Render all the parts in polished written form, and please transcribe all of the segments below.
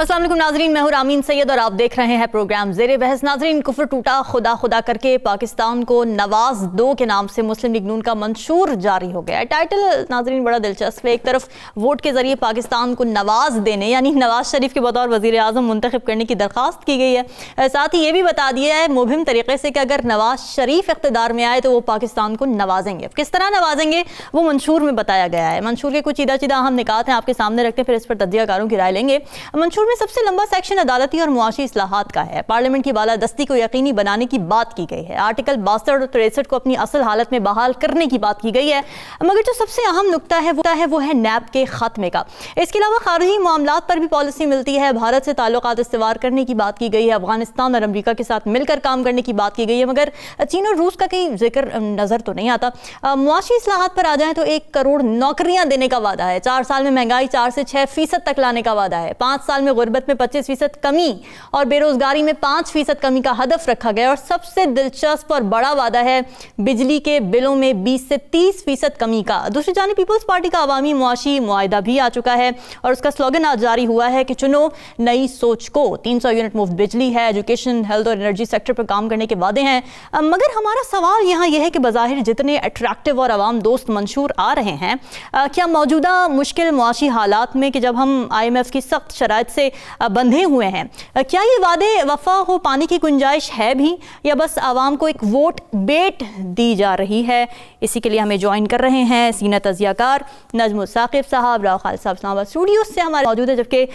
अस्सलाम वालेकुम नाजरीन, मैं हूं रामीन सैयद और आप देख रहे हैं प्रोग्राम ज़ेरे बहस। नाजरीन, कुफर टूटा खुदा खुदा करके पाकिस्तान को नवाज दो के नाम से मुस्लिम लीग नून का मंशूर जारी हो गया है। टाइटल नाजरीन बड़ा दिलचस्प है। एक तरफ वोट के जरिए पाकिस्तान को नवाज देने यानी नवाज शरीफ के बतौर वज़ीर आज़म मुंतखब करने की दरख्वास्त की गई है। साथ ही ये भी बता दिया है मुबहिम तरीके से कि अगर नवाज शरीफ इख्तिदार में आए तो वो पाकिस्तान को नवाजेंगे। किस तरह नवाजेंगे वो मंशूर में बताया गया है। मंशूर के कुछ सीधा सीधा अहम निकात हैं, आपके सामने रखते हैं, फिर इस पर तज्जियाकारों की राय लेंगे। मंशूर में सबसे लंबा सेक्शन अदालती और मुआशी इस्लाहात का है। पार्लियामेंट की बालादस्ती को यकीनी बनाने की बात की गई है। आर्टिकल 62 और 63 को अपनी असल हालत में बहाल करने की बात की गई है। मगर जो सबसे अहम नुकता है वो है नैब के खात्मे का। इसके अलावा खारजी मामलात पर भी पॉलिसी मिलती है। भारत से ताल्लुकात इस्तेवार करने की बात की गई है। अफगानिस्तान और अमरीका के साथ मिलकर काम करने की बात की गई है। मगर चीन और रूस का कहीं जिक्र नजर तो नहीं आता। मुआशी इस्लाहात पर आ जाए तो 1 करोड़ नौकरियां देने का वादा है। 4 साल में महंगाई 4 से 6% तक लाने का वादा है। 5 साल में गुर्बत में 25% कमी और बेरोजगारी में 5% कमी का हदफ रखा गया। और सबसे दिलचस्प और बड़ा वादा है बिजली के बिलों में 20 से 30% कमी का। दूसरी जानिब पीपल्स पार्टी का अवामी मुआशी मुआहिदा भी आ चुका है और उसका स्लोगन आज जारी हुआ है कि चुनो नई सोच को। 300 यूनिट मुफ्त बिजली है, एजुकेशन, हेल्थ और एनर्जी सेक्टर पर काम करने के वादे हैं। मगर हमारा सवाल यहाँ यह है कि बज़ाहिर जितने अट्रैक्टिव और अवाम दोस्त मंशूर आ रहे हैं, क्या मौजूदा मुश्किल मुआशी हालात में कि जब हम IMF की सख्त शराइत से बंधे हुए हैं, क्या ये वादे वफा हो पाने की गुंजाइश है भी, या बस आवाम को एक वोट बेट दी जा रही है? इसी के लिए हमें ज्वाइन कर रहे हैं सीनियर तज्जियाकार नजमुल साकिब साहब। राव खालिद साहब इस्लामाबाद स्टूडियो से हमारे मौजूद है, जबकि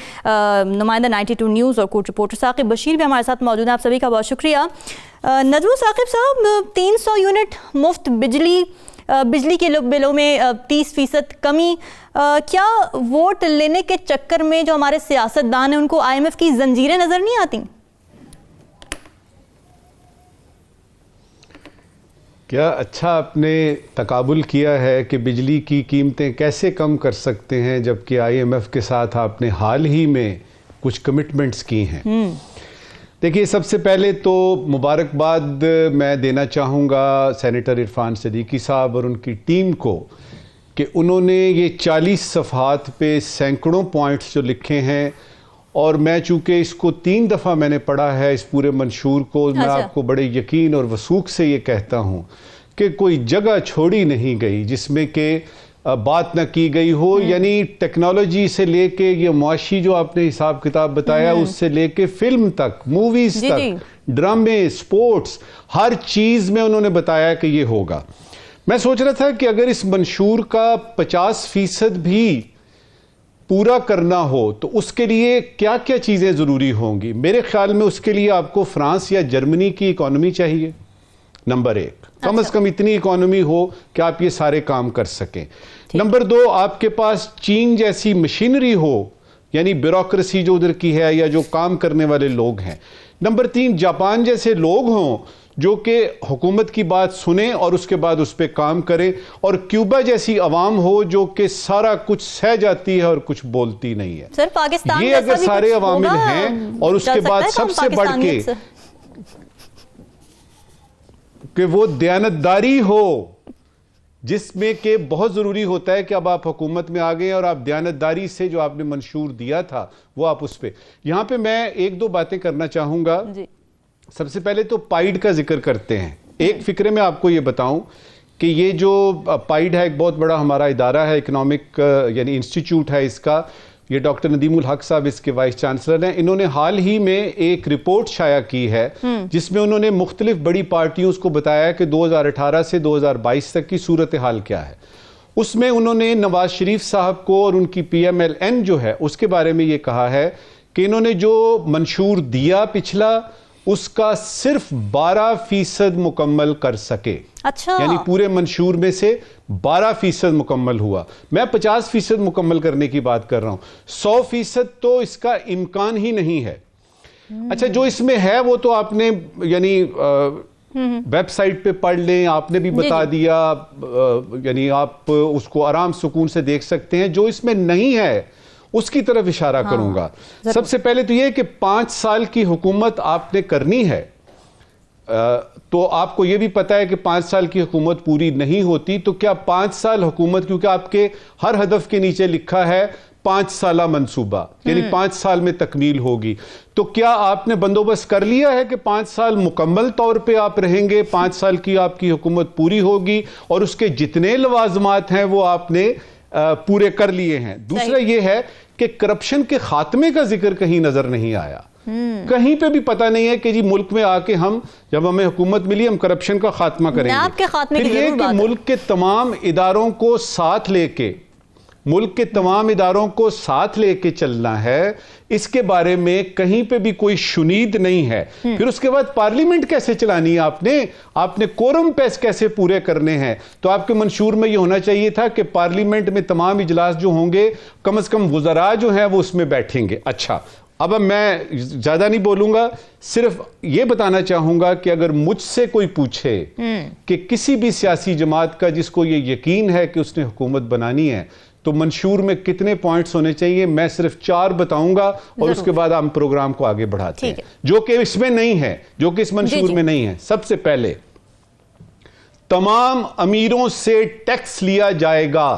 नुमाइंदा 92 न्यूज़ और कोर्ट रिपोर्टर साकिब बशीर भी हमारे साथ मौजूद हैं। आप सभी का बहुत शुक्रिया। नजमुल साकिब साहब, 300 यूनिट मुफ्त बिजली के बिलों में 30% कमी, क्या वोट लेने के चक्कर में जो हमारे सियासतदान हैं उनको IMF की जंजीरें नजर नहीं आती? क्या अच्छा आपने तकाबुल किया है कि बिजली की कीमतें कैसे कम कर सकते हैं, जबकि IMF के साथ आपने हाल ही में कुछ कमिटमेंट्स की हैं। देखिए, सबसे पहले तो मुबारकबाद मैं देना चाहूँगा सेनेटर इरफान सदीकी साहब और उनकी टीम को कि उन्होंने ये 40 सफ़हात पे सैकड़ों पॉइंट्स जो लिखे हैं, और मैं चूँकि इसको 3 दफ़ा मैंने पढ़ा है इस पूरे मंशूर को, मैं आपको बड़े यकीन और वसूख से ये कहता हूँ कि कोई जगह छोड़ी नहीं गई जिसमें कि बात ना की गई हो। यानी टेक्नोलॉजी से लेके ये मुआशी जो आपने हिसाब किताब बताया, उससे लेके फिल्म तक, मूवीज तक, ड्रामे, स्पोर्ट्स, हर चीज़ में उन्होंने बताया कि ये होगा। मैं सोच रहा था कि अगर इस मंशूर का 50% भी पूरा करना हो तो उसके लिए क्या क्या चीज़ें ज़रूरी होंगी। मेरे ख्याल में उसके लिए आपको फ्रांस या जर्मनी की इकॉनमी चाहिए, नंबर 1। कम से कम इतनी इकॉनमी हो कि आप ये सारे काम कर सकें। नंबर 2, आपके पास चीन जैसी मशीनरी हो, यानी ब्यूरोक्रेसी जो उधर की है या जो काम करने वाले लोग हैं। नंबर 3, जापान जैसे लोग हों जो कि हुकूमत की बात सुने और उसके बाद उस पर काम करें। और क्यूबा जैसी अवाम हो जो कि सारा कुछ सह जाती है और कुछ बोलती नहीं है। सर, पाकिस्तान ये अगर सारे अवामिल हैं और उसके बाद सबसे बढ़ के वो दयानतदारी हो, जिसमें कि बहुत ज़रूरी होता है कि अब आप हुकूमत में आ गए और आप दयानतदारी से जो आपने मंशूर दिया था वो आप उस पर। यहाँ पे मैं 1-2 बातें करना चाहूँगा। सबसे पहले तो पाइड का जिक्र करते हैं। एक फिक्रे में आपको ये बताऊं कि ये जो पाइड है एक बहुत बड़ा हमारा इदारा है, इकोनॉमिक यानी इंस्टीट्यूट है इसका। ये डॉक्टर नदीमुल हक साहब इसके वाइस चांसलर हैं। इन्होंने हाल ही में एक रिपोर्ट शाया की है जिसमें उन्होंने मुख्तलिफ बड़ी पार्टियों को बताया कि 2018 से 2022 तक की सूरत हाल क्या है। उसमें उन्होंने नवाज शरीफ साहब को और उनकी PMLN जो है उसके बारे में ये कहा है कि इन्होंने जो मंशूर दिया पिछला, उसका सिर्फ 12% मुकम्मल कर सके। अच्छा, यानी पूरे मंशूर में से 12% मुकम्मल हुआ। मैं 50% मुकम्मल करने की बात कर रहा हूं। 100% तो इसका इम्कान ही नहीं है। अच्छा, जो इसमें है वो तो आपने यानी वेबसाइट पे पढ़ लें, आपने भी बता दिया, यानी आप उसको आराम सुकून से देख सकते हैं। जो इसमें नहीं है उसकी तरफ इशारा करूंगा। सबसे पहले तो यह कि 5 साल की हुकूमत आपने करनी है, तो आपको यह भी पता है कि 5 साल की हुकूमत पूरी नहीं होती, तो क्या 5 साल हुकूमत, क्योंकि आपके हर हदफ के नीचे लिखा है 5 साला मंसूबा, यानी 5 साल में तकमील होगी। तो क्या आपने बंदोबस्त कर लिया है कि 5 साल मुकम्मल तौर पे आप रहेंगे, 5 साल की आपकी हुकूमत पूरी होगी और उसके जितने लवाजमात हैं वो आपने पूरे कर लिए हैं? दूसरा ये है कि करप्शन के खात्मे का जिक्र कहीं नजर नहीं आया, कहीं पे भी पता नहीं है कि जी मुल्क में आके हम, जब हमें हुकूमत मिली, हम करप्शन का खात्मा करेंगे। आपके खात्मे की फिर ये कि मुल्क के तमाम इदारों को साथ लेके, मुल्क के तमाम इदारों को साथ लेके चलना है, इसके बारे में कहीं पे भी कोई शुनीद नहीं है। फिर उसके बाद पार्लियामेंट कैसे चलानी है आपने कोरम पेस कैसे पूरे करने हैं? तो आपके मंशूर में ये होना चाहिए था कि पार्लियामेंट में तमाम इजलास जो होंगे, कम से कम वज़रा जो हैं वो उसमें बैठेंगे। अच्छा, अब मैं ज्यादा नहीं बोलूंगा, सिर्फ ये बताना चाहूंगा कि अगर मुझसे कोई पूछे कि किसी भी सियासी जमात का जिसको ये यकीन है कि उसने हुकूमत बनानी है, तो मंशूर में कितने पॉइंट्स होने चाहिए, मैं सिर्फ 4 बताऊंगा और उसके बाद हम प्रोग्राम को आगे बढ़ाते हैं, जो कि इसमें नहीं है, जो कि इस मंशूर में नहीं है। सबसे पहले, तमाम अमीरों से टैक्स लिया जाएगा,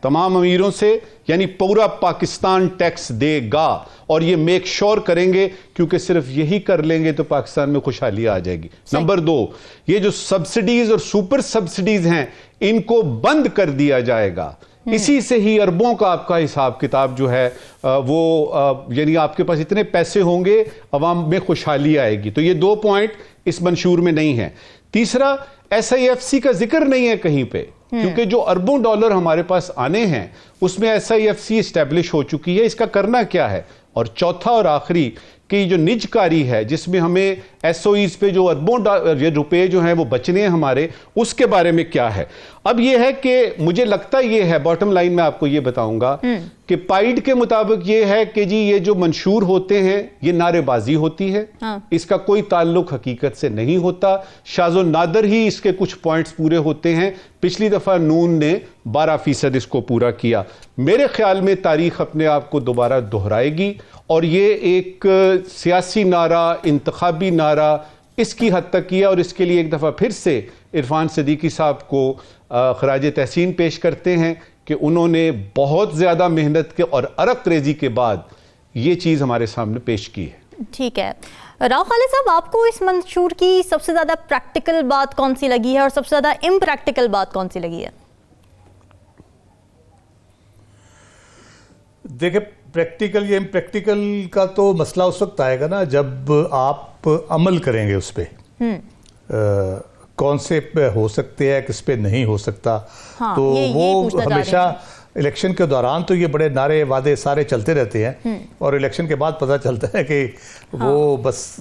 तमाम अमीरों से, यानी पूरा पाकिस्तान टैक्स देगा, और ये मेक श्योर करेंगे, क्योंकि सिर्फ यही कर लेंगे तो पाकिस्तान में खुशहाली आ जाएगी। नंबर 2, ये जो सब्सिडीज और सुपर सब्सिडीज हैं, इनको बंद कर दिया जाएगा। इसी से ही अरबों का आपका हिसाब किताब जो है वो, यानी आपके पास इतने पैसे होंगे, अवाम में खुशहाली आएगी। तो ये 2 पॉइंट इस मंशूर में नहीं है। तीसरा, SIFC का जिक्र नहीं है कहीं पे, क्योंकि जो अरबों डॉलर हमारे पास आने हैं उसमें SIFC एस्टेब्लिश हो चुकी है। इसका करना क्या है? और चौथा और आखिरी, कि जो निजकारी है, जिसमें हमें SOEs पे जो अरबों रुपए जो हैं वो बचने हैं हमारे, उसके बारे में क्या है? अब ये है कि मुझे लगता ये है, बॉटम लाइन में आपको ये बताऊंगा कि पाइड के मुताबिक ये है कि जी ये जो मंशूर होते हैं ये नारेबाजी होती है। इसका कोई ताल्लुक हकीकत से नहीं होता। शाज़ो नादर ही इसके कुछ पॉइंट्स पूरे होते हैं। पिछली दफा नून ने 12% इसको पूरा किया। मेरे ख्याल में तारीख अपने आप को दोबारा दोहराएगी और ये एक सियासी नारा, इंतखाबी नारा इसकी हद तक किया, और इसके लिए एक दफ़ा फिर से इरफान सिद्दीकी साहब को खराज तहसीन पेश करते हैं कि उन्होंने बहुत ज़्यादा मेहनत के और अरक रेजी के बाद ये चीज़ हमारे सामने पेश की है। ठीक है, राव खालिद साहब, आपको इस मंशूर की सबसे ज़्यादा प्रैक्टिकल बात कौन सी लगी है और सबसे ज़्यादा इम्प्रैक्टिकल बात कौन सी लगी है? देखिए, प्रैक्टिकल या इम्प्रैक्टिकल का तो मसला उस वक्त आएगा ना जब आप अमल करेंगे उस पर। कौन से पे हो सकते हैं, किस पे नहीं हो सकता। हाँ, तो वो हमेशा इलेक्शन के दौरान तो ये बड़े नारे वादे सारे चलते रहते हैं और इलेक्शन के बाद पता चलता है कि हाँ, वो बस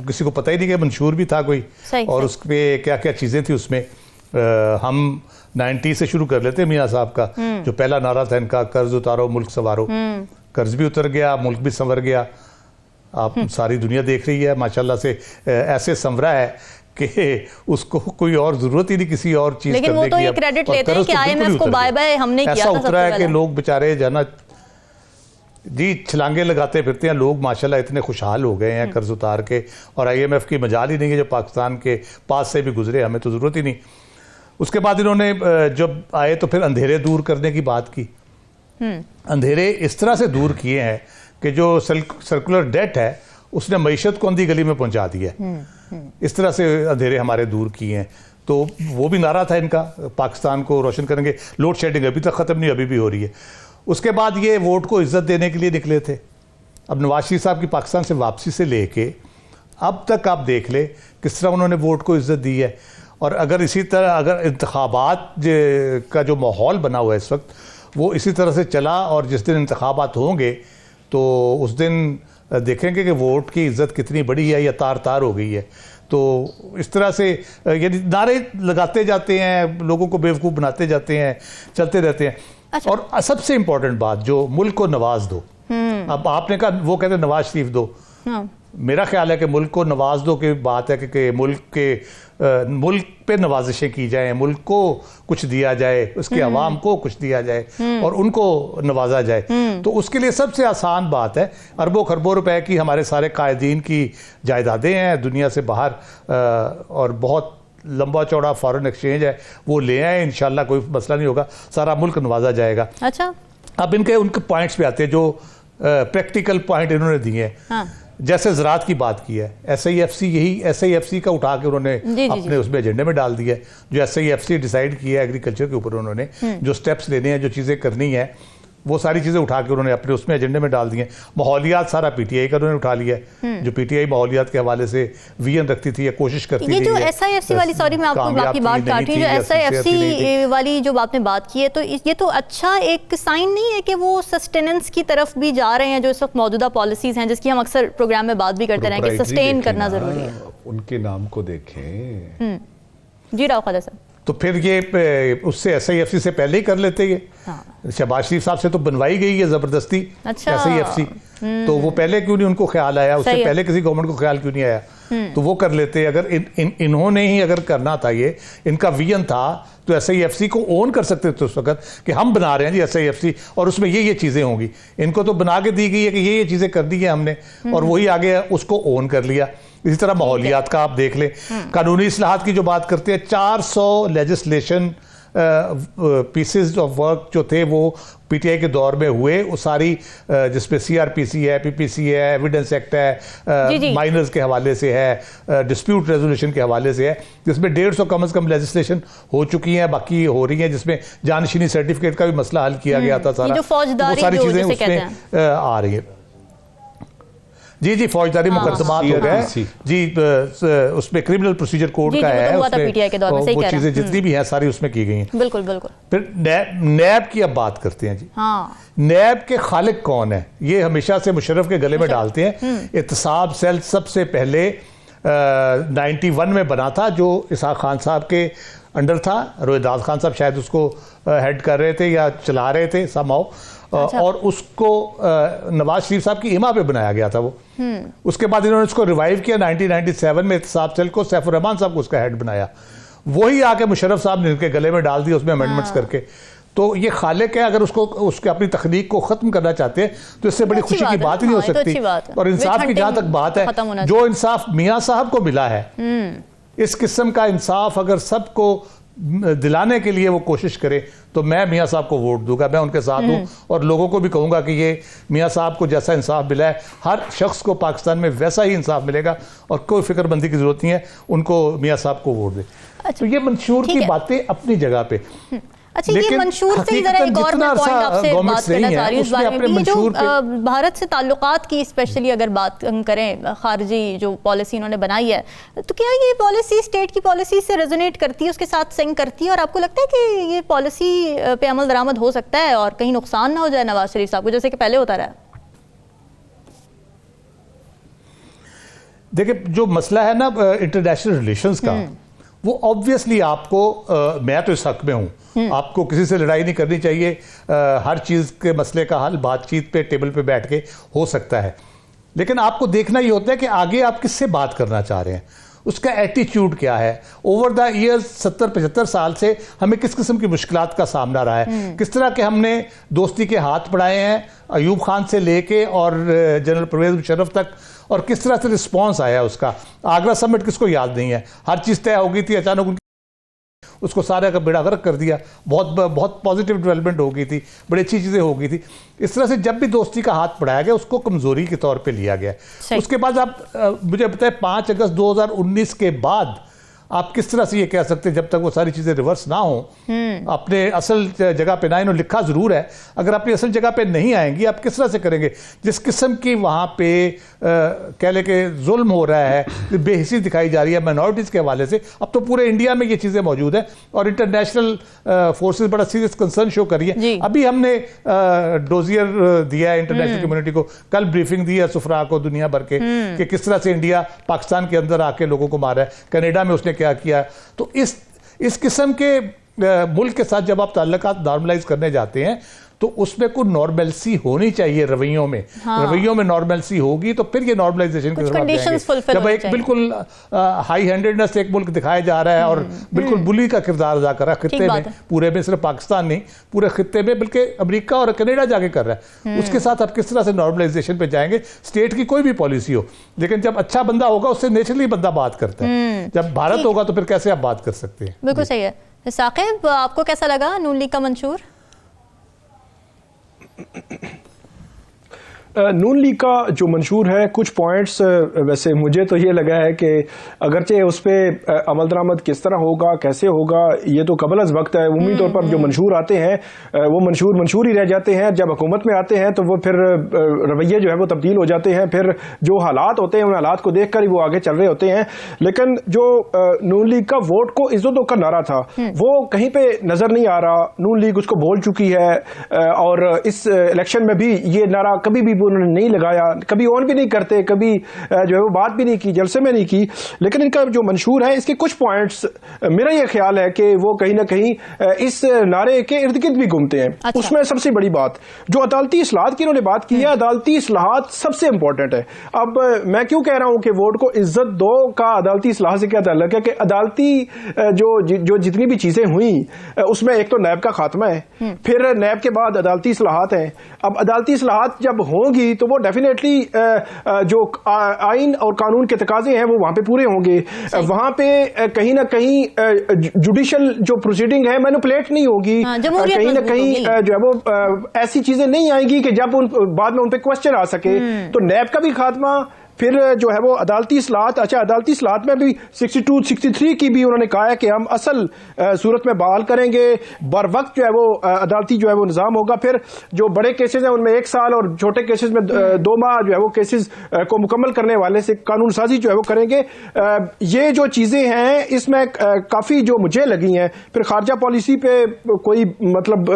किसी को पता ही नहीं कि मंशूर भी था कोई और उस पर क्या क्या चीज़ें थी उसमें। हम 90 से शुरू कर लेते हैं मियाँ साहब का, जो पहला नारा था इनका, कर्ज उतारो मुल्क संवारो। कर्ज भी उतर गया, मुल्क भी संवर गया। आप सारी दुनिया देख रही है माशाल्लाह से, ऐसे संवरा है कि उसको कोई और जरूरत ही नहीं किसी और चीज करने की। लेकिन वो तो ये क्रेडिट लेते हैं कि IMF को बाय बाय हमने किया था। ऐसा उतरा है कि लोग बेचारे जाना जी छलांगे लगाते फिरते हैं लोग, माशाल्लाह इतने खुशहाल हो गए हैं कर्ज उतार के, और IMF की मजाल ही नहीं है जो पाकिस्तान के पास से भी गुजरे, हमें तो जरूरत ही नहीं। उसके बाद इन्होंने जब आए तो फिर अंधेरे दूर करने की बात की। अंधेरे इस तरह से दूर किए हैं कि जो सर्कुलर डेट है उसने मईशत को अंधी गली में पहुंचा दिया है। इस तरह से अंधेरे हमारे दूर किए हैं। तो वो भी नारा था इनका, पाकिस्तान को रोशन करेंगे। लोड शेडिंग अभी तक ख़त्म नहीं, अभी भी हो रही है। उसके बाद ये वोट को इज्जत देने के लिए निकले थे। अब नवाज शरीफ साहब की पाकिस्तान से वापसी से लेके अब तक आप देख ले किस तरह उन्होंने वोट को इज्जत दी है। और अगर इसी तरह अगर इंतखाबात का जो माहौल बना हुआ है इस वक्त वो इसी तरह से चला और जिस दिन इंतखाबात होंगे तो उस दिन देखेंगे कि वोट की इज्जत कितनी बड़ी है या तार तार हो गई है। तो इस तरह से यानी नारे लगाते जाते हैं, लोगों को बेवकूफ़ बनाते जाते हैं, चलते रहते हैं। अच्छा। और सबसे इम्पोर्टेंट बात, जो मुल्क को नवाज दो। अब आपने कहा वो कहते नवाज शरीफ दो। हाँ। मेरा ख्याल है कि मुल्क को नवाज दो की बात है कि मुल्क पे नवाजिशें की जाएं, मुल्क को कुछ दिया जाए, उसके अवाम को कुछ दिया जाए और उनको नवाजा जाए। तो उसके लिए सबसे आसान बात है, अरबों खरबों रुपए की हमारे सारे कायदीन की जायदादें हैं दुनिया से बाहर, और बहुत लंबा चौड़ा फॉरेन एक्सचेंज है, वो ले आए, इंशाल्लाह कोई मसला नहीं होगा, सारा मुल्क नवाजा जाएगा। अच्छा, अब इनके उनके पॉइंट्स पे आते हैं जो प्रैक्टिकल पॉइंट इन्होंने दिए हैं। हाँ। जैसे ज़राअत की बात की है, SIFC यही SIFC का उठा के उन्होंने अपने उसमें एजेंडे में डाल दिया है। जो SIFC डिसाइड किया है एग्रीकल्चर के ऊपर, उन्होंने जो स्टेप्स लेने हैं, जो चीज़ें करनी है, वो सारी चीज़ें उठा के उन्होंने अपने उसमें एजेंडे में डाल दी हैं। माहौलियात सारा PTI का उन्होंने उठा लिया है, जो PTI माहौलियात के हवाले से विजन रखती थी या कोशिश करती ये थी। जो SIFC वाली, सॉरी मैं आपकी बात काट रही हूँ, जो SIFC वाली जो आपने बात की है, तो ये तो अच्छा एक साइन नहीं है कि वो सस्टेनेंस की तरफ भी जा रहे हैं, जो इस वक्त मौजूदा पॉलिसीज हैं, जिसकी हम अक्सर प्रोग्राम में बात भी करते रहे कि सस्टेन करना जरूरी है। उनके नाम को देखें। जी राव खादा साहब, तो फिर ये उससे SIFC से पहले ही कर लेते ये। हाँ। शहबाज शरीफ साहब से तो बनवाई गई है जबरदस्ती। अच्छा। SIFC तो वो पहले क्यों नहीं उनको ख्याल आया, उससे पहले किसी गवर्नमेंट को ख्याल क्यों नहीं आया? तो वो कर लेते। अगर इन्होंने ही अगर करना था, ये इनका विजन था, तो SIFC को ओन कर सकते थे उस वक्त कि हम बना रहे हैं जी SIFC और उसमें ये चीजें होंगी। इनको तो बना के दी गई है कि ये चीजें कर दी है हमने, और वही आगे उसको ओन कर लिया। इसी तरह माहौलियात का आप देख लें, कानूनी इस्लाहात की जो बात करते हैं, 400 लेजिस्लेशन पीसेस ऑफ वर्क जो थे वो PTI के दौर में हुए, वो सारी जिसमें CRPC है, PPC है, एविडेंस एक्ट है, माइनर्स के हवाले से है, डिस्प्यूट रेजोल्यूशन के हवाले से है, जिसमें 150 कम से कम लेजिस्लेशन हो चुकी हैं, बाकी हो रही हैं, जिसमें जानशीनी सर्टिफिकेट का भी मसला हल किया गया था सारा। वो सारी चीज़ें उसमें आ रही है। जी फौजदारी मुकदमात हो गए जी, उसमें क्रिमिनल प्रोसीजर कोड का है, वो चीजें जितनी भी हैं सारी उसमें की गई हैं। बिल्कुल बिल्कुल। फिर नैब की अब बात करते हैं जी। हाँ। नैब के खालिक कौन है? ये हमेशा से मुशर्रफ के गले में डालते हैं। एहतसाब सेल सबसे पहले 91 में बना था, जो इसहाक खान साहब के अंडर था। रोहिदास खान साहब शायद उसको हेड कर रहे थे या चला रहे थे समहाउ। अच्छा। और उसको नवाज शरीफ साहब की इमा पे बनाया गया था वो। उसके बाद इन्होंने उसको रिवाइव किया 1997 में, एहतसाब सेल को सैफुर रहमान साहब को उसका हेड बनाया। वही आके मुशर्रफ साहब ने इनके गले में डाल दिया उसमें अमेंडमेंट्स करके। तो ये खालिक है। अगर उसके अपनी तकनीक को खत्म करना चाहते हैं तो इससे बड़ी खुशी की बात ही नहीं हो सकती। और इंसाफ की जहां तक बात है, जो इंसाफ मियां साहब को मिला है, इस किस्म का इंसाफ अगर सबको दिलाने के लिए वो कोशिश करे, तो मैं मियां साहब को वोट दूंगा, मैं उनके साथ हूं। और लोगों को भी कहूंगा कि ये मियां साहब को जैसा इंसाफ मिला है, हर शख्स को पाकिस्तान में वैसा ही इंसाफ मिलेगा, और कोई फिक्रमंदी की जरूरत नहीं है, उनको मियां साहब को वोट दे। अच्छा, तो ये मंशूर की बातें अपनी जगह पे। अच्छा, ये मंशूर से जरा एक और मैं पॉइंट आपसे बात करना चाह रही हूँ इस बारे में, ये जो भारत से ताल्लुकात की स्पेशली अगर बात करें, खारजी जो पॉलिसी इन्होंने बनाई है, तो क्या ये पॉलिसी स्टेट की पॉलिसी से रेजोनेट करती है, उसके साथ सिंक करती है? और आपको लगता है कि ये पॉलिसी पे अमल दरामद हो सकता है और कहीं नुकसान ना हो जाए नवाज शरीफ साहब को, जैसे कि पहले होता रहा? देखिए, जो मसला है ना इंटरनेशनल रिलेशंस का, वो ऑब्वियसली आपको मैं तो इस हक में हूँ, आपको किसी से लड़ाई नहीं करनी चाहिए। हर चीज़ के मसले का हल बातचीत पे, टेबल पे बैठ के हो सकता है, लेकिन आपको देखना ये होता है कि आगे आप किससे बात करना चाह रहे हैं, उसका एटीट्यूड क्या है। ओवर द ईयर्स 70-75 साल से हमें किस किस्म की मुश्किलात का सामना रहा है, किस तरह के हमने दोस्ती के हाथ बढ़ाए हैं, अयूब खान से लेके और जनरल परवेज मुशर्रफ तक, और किस तरह से रिस्पॉन्स आया उसका। आगरा समिट किसको याद नहीं है, हर चीज़ तय हो गई थी, अचानक उसको सारे का बेड़ा गर्क कर दिया। बहुत पॉजिटिव डेवलपमेंट हो गई थी, बड़ी अच्छी चीज़ें हो गई थी। इस तरह से जब भी दोस्ती का हाथ बढ़ाया गया, उसको कमज़ोरी के तौर पे लिया गया। उसके बाद आप मुझे बताएं, 5 अगस्त 2019 के बाद आप किस तरह से ये कह सकते हैं, जब तक वो सारी चीज़ें रिवर्स ना हो, अपने असल जगह पे ना, इन्होंने लिखा ज़रूर है, अगर अपनी असल जगह पे नहीं आएंगी, आप किस तरह से करेंगे? जिस किस्म की वहाँ पे कह ले कि जुल्म हो रहा है, बेहिसी दिखाई जा रही है माइनॉरिटीज़ के हवाले से, अब तो पूरे इंडिया में ये चीज़ें मौजूद हैं, और इंटरनेशनल फोर्सेज बड़ा सीरियस कंसर्न शो कर रही है। अभी हमने डोजियर दिया है इंटरनेशनल कम्युनिटी को, कल ब्रीफिंग दी है सुफरा को दुनिया भर के, कि किस तरह से इंडिया पाकिस्तान के अंदर आके लोगों को मारा है, कनाडा में उसने क्या किया। तो इस किस्म के मुल्क के साथ जब आप ताल्लुकात नॉर्मलाइज करने जाते हैं, तो उसमें कोई नॉर्मलसी होनी चाहिए रवैयों में। रवैयों में नॉर्मलसी होगी तो फिर ये नॉर्मलाइजेशन की तरफ जाएंगे। जब एक बिल्कुल हाई हैंडेडनेस एक मुल्क दिखाया जा रहा है और बिल्कुल बुली का किरदार अदा कर रहा है खित्ते में, पूरे में, सिर्फ पाकिस्तान नहीं, पूरे खित्ते में, बल्कि अमेरिका और कनाडा जाके कर रहा है, उसके साथ आप किस तरह से नॉर्मलाइजेशन पे जाएंगे? स्टेट की कोई भी पॉलिसी हो, लेकिन जब अच्छा बंदा होगा उससे नेचुरली बंदा बात करता है। जब भारत होगा तो फिर कैसे आप बात कर सकते हैं? बिल्कुल सही है। साकिब, आपको कैसा लगा नून लीग का मंशूर? नून लीग का जो मंशूर है, कुछ पॉइंट्स वैसे मुझे तो ये लगा है कि अगरचे उस पर अमल दरामद किस तरह होगा, कैसे होगा, ये तो कबल अज़ वक्त है। उम्मीद तौर पर जो मंशूर आते हैं वो मंशूर ही रह जाते हैं। जब हुकूमत में आते हैं तो वो फिर रवैये जो है वो तब्दील हो जाते हैं। फिर जो हालात होते हैं उन हालात को देख कर ही वो आगे चल रहे होते हैं। लेकिन जो नून लीग का वोट को इज्जत का नारा था वो कहीं पे नजर नहीं आ रहा। नून लीग उसको बोल चुकी है और इस इलेक्शन में भी ये नारा कभी भी उन्होंने नहीं लगाया, कभी ऑन भी नहीं करते, कभी जो है वो बात भी नहीं की, जलसे में नहीं की। लेकिन इनका जो मंशूर है इसके कुछ पॉइंट्स मेरा ये ख्याल है कि वो कहीं ना कहीं इस नारे के इर्द गिर्द भी घूमते हैं। अच्छा। उसमें सबसे बड़ी बात जो अदालती इस्लाहात की इन्होंने बात की है, अदालती इस्लाहात सबसे इंपॉर्टेंट है। अब मैं क्यों कह रहा हूं कि वोट को इज्जत दो का अदालती इस्लाहात से क्या ताल्लुक है कि अदालती जो जितनी भी चीजें हुई उसमें एक तो नैब का खात्मा है, फिर नैब के बाद अदालती इस्लाहात हैं। अब अदालती इस्लाहात जब होंगी तो वो डेफिनेटली जो आइन और कानून के तकाजे हैं वो वहां पे पूरे होंगे। वहां पे कहीं ना कहीं जुडिशल जो प्रोसीडिंग है मैनिपुलेट नहीं होगी। कहीं ना कहीं जो है वो ऐसी चीजें नहीं आएंगी कि जब बाद में उन पे क्वेश्चन आ सके। तो नैब का भी खात्मा, फिर जो है वो अदालती इस्लाहात। अच्छा, अदालती इस्लाहात में भी 62, 63 की भी उन्होंने कहा है कि हम असल सूरत में बहाल करेंगे, बर वक्त जो है वो अदालती जो है वो निज़ाम होगा। फिर जो बड़े केसेस हैं उनमें 1 साल और छोटे केसेस में 2 माह जो है वो केसेस को मुकम्मल करने वाले से कानून साजी जो है वो करेंगे। ये जो चीज़ें हैं इसमें काफ़ी जो मुझे लगी हैं। फिर खारजा पॉलिसी पे कोई मतलब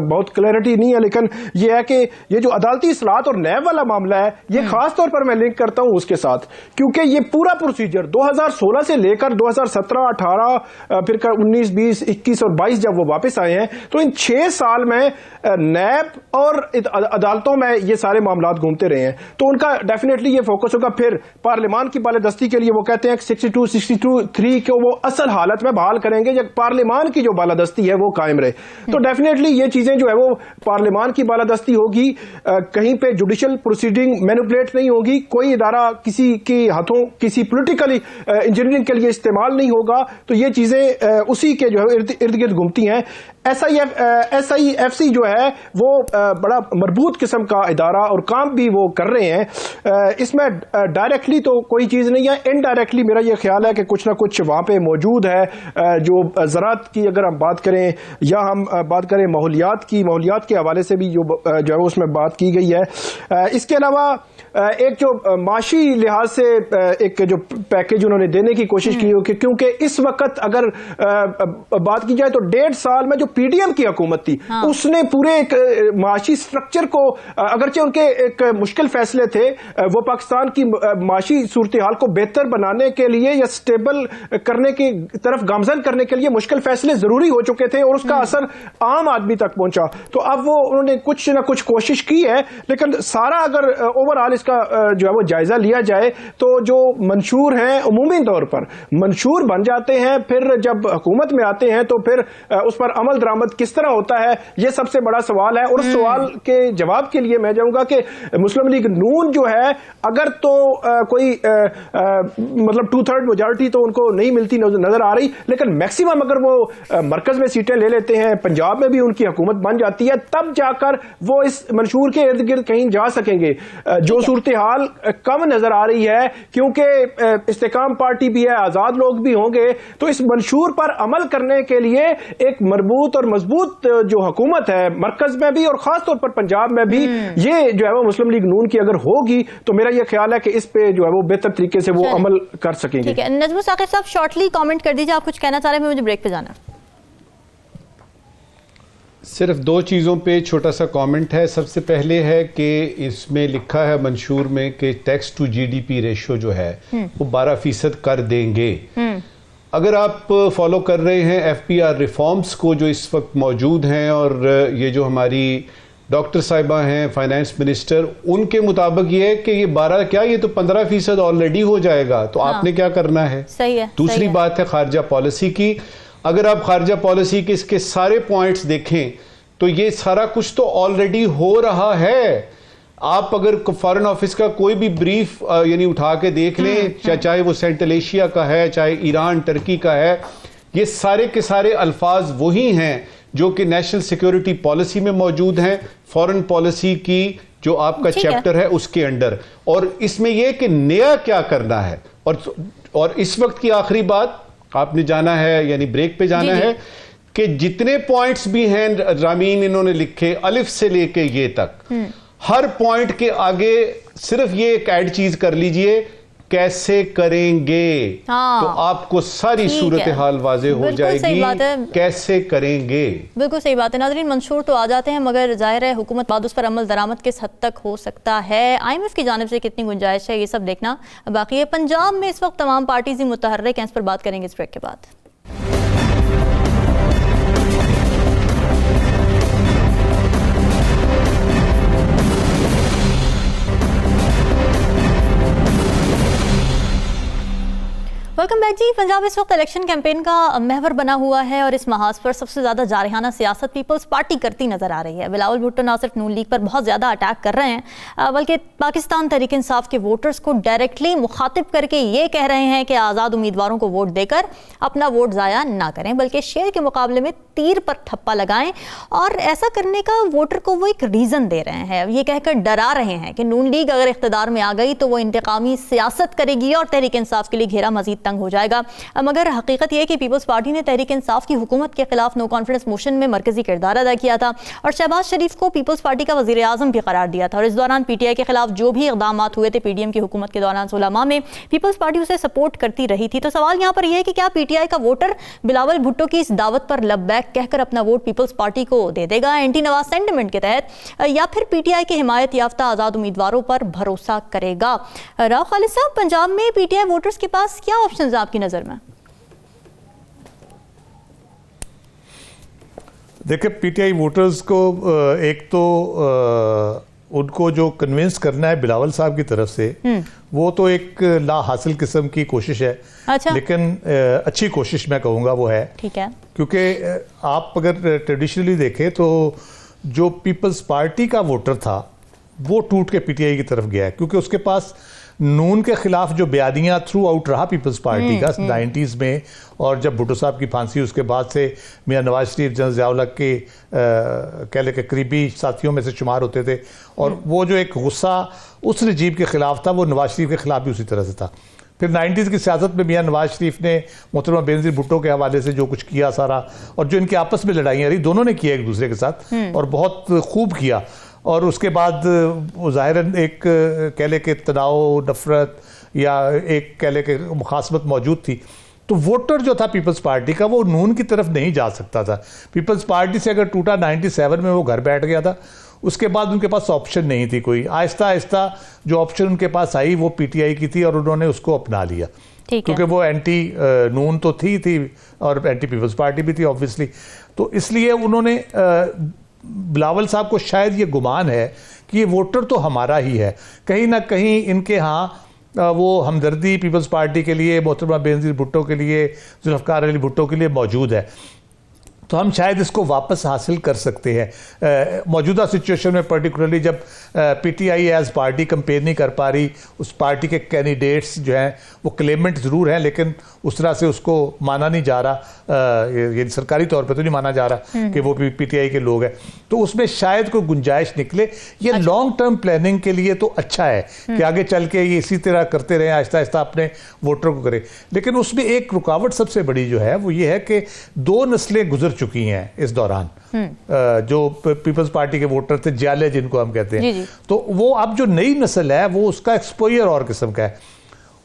बहुत क्लैरिटी नहीं है, लेकिन ये है कि ये जो अदालती इस्लाहात और नैब वाला मामला है ये खास तौर पर मैं लिंक करता हूं उसके साथ, क्योंकि ये पूरा प्रोसीजर 2016 से लेकर 2017, 18, फिर 19, 20, 21 और 22 जब वो वापस आए हैं तो इन 6 साल में नैब और अदालतों में ये सारे मामलात घूमते रहे हैं। तो उनका डेफिनेटली ये फोकस होगा। फिर पार्लियामान की बालादस्ती के लिए वो कहते हैं कि 62, 63 को वो असल हालत में बहाल करेंगे जब पार्लियामान की जो बालादस्ती है वो कायम रहे। तो डेफिनेटली ये चीजें जो है वो पार्लियामान की बालादस्ती होगी, कहीं पे जुडिशल प्रोसीडिंग मैनिपुलेट नहीं होगी, कोई इदारा किसी के हाथों किसी पॉलिटिकली इंजीनियरिंग के लिए इस्तेमाल नहीं होगा। तो ये चीजें उसी के जो है इर्द गिर्द घूमती हैं। SIFC जो है वो बड़ा मजबूत किस्म का इदारा और काम भी वो कर रहे हैं। इसमें डायरेक्टली तो कोई चीज़ नहीं है, इनडायरेक्टली मेरा ये ख्याल है कि कुछ ना कुछ वहाँ पे मौजूद है। जो ज़राअत की अगर हम बात करें या हम बात करें माहौलियात के हवाले से भी जो है उसमें बात की गई है। इसके अलावा एक जो माशी लिहाज से एक जो पैकेज उन्होंने देने की कोशिश की हो, क्योंकि इस वक्त अगर बात की जाए तो 1.5 साल में जो PDM की हुकूमत थी उसने पूरे एक माशी स्ट्रक्चर को, अगरचे उनके एक मुश्किल फैसले थे, वो पाकिस्तान की माशी सूरत हाल को बेहतर बनाने के लिए या स्टेबल करने की तरफ गामजन करने के लिए मुश्किल फैसले जरूरी हो चुके थे और उसका असर आम आदमी तक पहुंचा। तो अब वो उन्होंने कुछ ना कुछ कोशिश की है, लेकिन सारा अगर ओवरऑल इसका जो है वो जायजा लिया जाए तो जो मंशूर हैं उमूमी तौर पर मंशूर बन जाते हैं, फिर जब हुकूमत में आते हैं तो फिर उस पर अमल दरामद किस तरह होता है, ये सबसे बड़ा सवाल है। और उस सवाल के जवाब के लिए मैं चाहूंगा कि मुस्लिम लीग नून जो है अगर तो कोई मतलब 2/3 मेजॉरिटी तो उनको नहीं मिलती नजर आ रही, लेकिन मैक्सिमम अगर वो मरकज में सीटें ले लेते हैं, पंजाब में भी उनकी हुकूमत बन जाती है, तब जाकर वो इस मंशूर के इर्द गिर्द कहीं जा सकेंगे। जो सूरत हाल कम नजर आ रही है क्योंकि इस्तेकाम पार्टी भी है, आजाद लोग भी होंगे, तो इस मंशूर पर अमल करने के लिए एक मजबूत और मजबूत जो हुकूमत है मरकज में भी और खास तौर पर पंजाब में भी, ये जो है वो मुस्लिम लीग नून की अगर होगी तो मेरा ये ख्याल है कि इस पे जो है वो बेहतर तरीके से वो अमल कर सकेंगे। ठीक है, नजमुल साकिब साहब शॉर्टली कमेंट कर दीजिए, आप कुछ कहना चाह रहे हैं, मुझे ब्रेक पे जाना। सिर्फ 2 चीज़ों पे छोटा सा कमेंट है। सबसे पहले है कि इसमें लिखा है मंशूर में कि टैक्स टू GDP रेशो जो है वो 12% कर देंगे। अगर आप फॉलो कर रहे हैं FPR रिफॉर्म्स को जो इस वक्त मौजूद हैं और ये जो हमारी डॉक्टर साहिबा हैं फाइनेंस मिनिस्टर, उनके मुताबिक ये है कि ये 12 क्या ये तो 15% ऑलरेडी हो जाएगा। तो आपने क्या करना है? सही है। दूसरी बात है खारजा पॉलिसी की। अगर आप खारजा पॉलिसी के इसके सारे पॉइंट्स देखें तो ये सारा कुछ तो ऑलरेडी हो रहा है। आप अगर फॉरेन ऑफिस का कोई भी ब्रीफ यानी उठा के देख लें, चाहे वो सेंट्रल एशिया का है, चाहे ईरान टर्की का है, ये सारे के सारे अल्फाज वही हैं जो कि नेशनल सिक्योरिटी पॉलिसी में मौजूद हैं, फॉरेन पॉलिसी की जो आपका चैप्टर है उसके अंडर। और इसमें यह कि नया क्या करना है। और इस वक्त की आखिरी बात आपने जाना है, यानी ब्रेक पे जाना है, कि जितने पॉइंट्स भी हैं रामीन इन्होंने लिखे अलिफ से लेके ये तक, हर पॉइंट के आगे सिर्फ ये एक ऐड चीज कर लीजिए, कैसे करेंगे। तो आपको सारी सूरत हाल वाजे हो जाएगी, कैसे करेंगे। बिल्कुल सही बात है। नाज़रीन, मंशूर तो आ जाते हैं, मगर जाहिर है हुकूमत बाद उस पर अमल दरामद किस हद तक हो सकता है, IMF की जानिब से कितनी गुंजाइश है, ये सब देखना बाकी है। पंजाब में इस वक्त तमाम पार्टीज ही मुतहर्रिक हैं, इस पर बात करेंगे इस ब्रेक के बाद। वेलकम बैक जी। पंजाब इस वक्त इलेक्शन कैंपेन का महवर बना हुआ है और इस महाज पर सबसे ज़्यादा जारहाना सियासत पीपल्स पार्टी करती नज़र आ रही है। बिलावल भुट्टो ना सिर्फ नून लीग पर बहुत ज़्यादा अटैक कर रहे हैं, बल्कि पाकिस्तान तहरीक इंसाफ के वोटर्स को डायरेक्टली मुखातिब करके ये कह रहे हैं कि आज़ाद उम्मीदवारों को वोट देकर अपना वोट ज़ाया ना करें, बल्कि शेर के मुकाबले में तीर पर ठप्पा लगाएं। और ऐसा करने का वोटर को वो एक रीज़न दे रहे हैं, ये कहकर डरा रहे हैं कि नून लीग अगर इख्तिदार में आ गई तो वो इंतकामी सियासत करेगी और तहरीक इंसाफ के लिए घेरा मजीद तंग हो जाएगा। मगर हकीकत यह है कि पीपल्स पार्टी ने तहरीक इंसाफ की हुकूमत के खिलाफ नो कॉन्फिडेंस मोशन में मरकजी किरदार अदा किया था और शहबाज शरीफ को पीपल्स पार्टी का वजीर आजम भी करार दिया था। और इस दौरान PTI के खिलाफ जो भी इकदाम हुए थे PDM की हुकूमत के दौरान 16 माह में, पीपल्स पार्टी उसे सपोर्ट करती रही थी। तो सवाल यहाँ पर यह है कि क्या PTI का वोटर बिलावल भुट्टो की इस दावत पर लब्बैक कहकर अपना वोट पीपल्स पार्टी को दे देगा एंटी नवाज सेंटिमेंट के तहत, या फिर PTI के हिमायत याफ्ता आज़ाद उम्मीदवारों पर भरोसा करेगा। राव खालिद साहब, पंजाब में PTI वोटर्स के पास क्या ऑप्शन है आपकी नज़र में? देखिए, PTI वोटर्स को एक तो उनको जो कन्विंस करना है बिलावल साहब की तरफ से, वो तो एक ला हासिल किस्म की कोशिश है। अच्छा। लेकिन अच्छी कोशिश मैं कहूँगा वो है। ठीक है। क्योंकि आप अगर ट्रेडिशनली देखें तो जो पीपल्स पार्टी का वोटर था वो टूट के PTI की तरफ गया है, क्योंकि उसके पास नून के खिलाफ जो बयानियाँ थ्रू आउट रहा पीपल्स पार्टी का 90s में, और जब भुट्टो साहब की फांसी उसके बाद से मियां नवाज शरीफ जनरल ज़िया-उल-हक के कह ले के करीबी साथियों में से शुमार होते थे, और वो जो एक गुस्सा उस रजीब के खिलाफ था वो नवाज शरीफ के खिलाफ भी उसी तरह से था। फिर 90s की सियासत में मियां नवाज शरीफ ने मोहतरमा बेनज़ीर भुट्टो के हवाले से जो कुछ किया सारा, और जो इनके आपस में लड़ाइयाँ रही दोनों ने किया एक दूसरे के साथ, और बहुत खूब किया। और उसके बाद ज़ाहिरन एक कह ले के तनाव, नफरत या एक कह ले के मुखासमत मौजूद थी। तो वोटर जो था पीपल्स पार्टी का वो नून की तरफ नहीं जा सकता था। पीपल्स पार्टी से अगर टूटा 97 में वो घर बैठ गया था, उसके बाद उनके पास ऑप्शन नहीं थी कोई। आहिस्ता आहिस्ता जो ऑप्शन उनके पास आई वो PTI की थी और उन्होंने उसको अपना लिया, क्योंकि वो एंटी नून तो थी और एंटी पीपल्स पार्टी भी थी ऑब्वियसली। तो इसलिए उन्होंने बिलावल साहब को शायद ये गुमान है कि ये वोटर तो हमारा ही है, कहीं ना कहीं इनके यहाँ वो हमदर्दी पीपल्स पार्टी के लिए, मोहतरमा बेनज़ीर भुट्टो के लिए, जुल्फ़िकार अली भुट्टो के लिए मौजूद है। तो हम शायद इसको वापस हासिल कर सकते हैं। मौजूदा सिचुएशन में पर्टिकुलरली जब PTI एज पार्टी कंपेयर नहीं कर पा रही, उस पार्टी के कैंडिडेट्स जो हैं वो क्लेमेंट ज़रूर हैं लेकिन उस तरह से उसको माना नहीं जा रहा, ये सरकारी तौर पे तो नहीं माना जा रहा कि वो PTI के लोग हैं। तो उसमें शायद कोई गुंजाइश निकले। ये लॉन्ग टर्म प्लानिंग के लिए तो अच्छा है कि आगे चल के ये इसी तरह करते रहें, आहिस्ता आहिस्ता अपने वोटर को करें। लेकिन उसमें एक रुकावट सबसे बड़ी जो है वो ये है कि 2 नस्लें गुजर चुकी हैं इस दौरान। जो पीपल्स पार्टी के वोटर थे, जाले जिनको हम कहते हैं, जी। तो वो अब जो नई नस्ल है वो उसका एक्सपोजर और किस्म का है।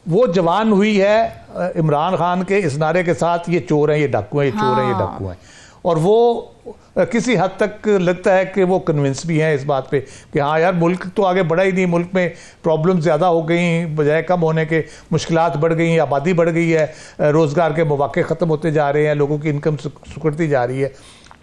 वो जवान हुई है इमरान खान के इस नारे के साथ, ये चोर हैं, ये डाकू हैं, ये चोर हैं, ये डाकू हैं। और वो किसी हद तक लगता है कि वो कन्विंस भी हैं इस बात पे कि हाँ यार मुल्क तो आगे बढ़ा ही नहीं, मुल्क में प्रॉब्लम ज़्यादा हो गई, बजाय कम होने के मुश्किलात बढ़ गई, आबादी बढ़ गई है, रोज़गार के मौके ख़त्म होते जा रहे हैं, लोगों की इनकम सुकड़ती जा रही है।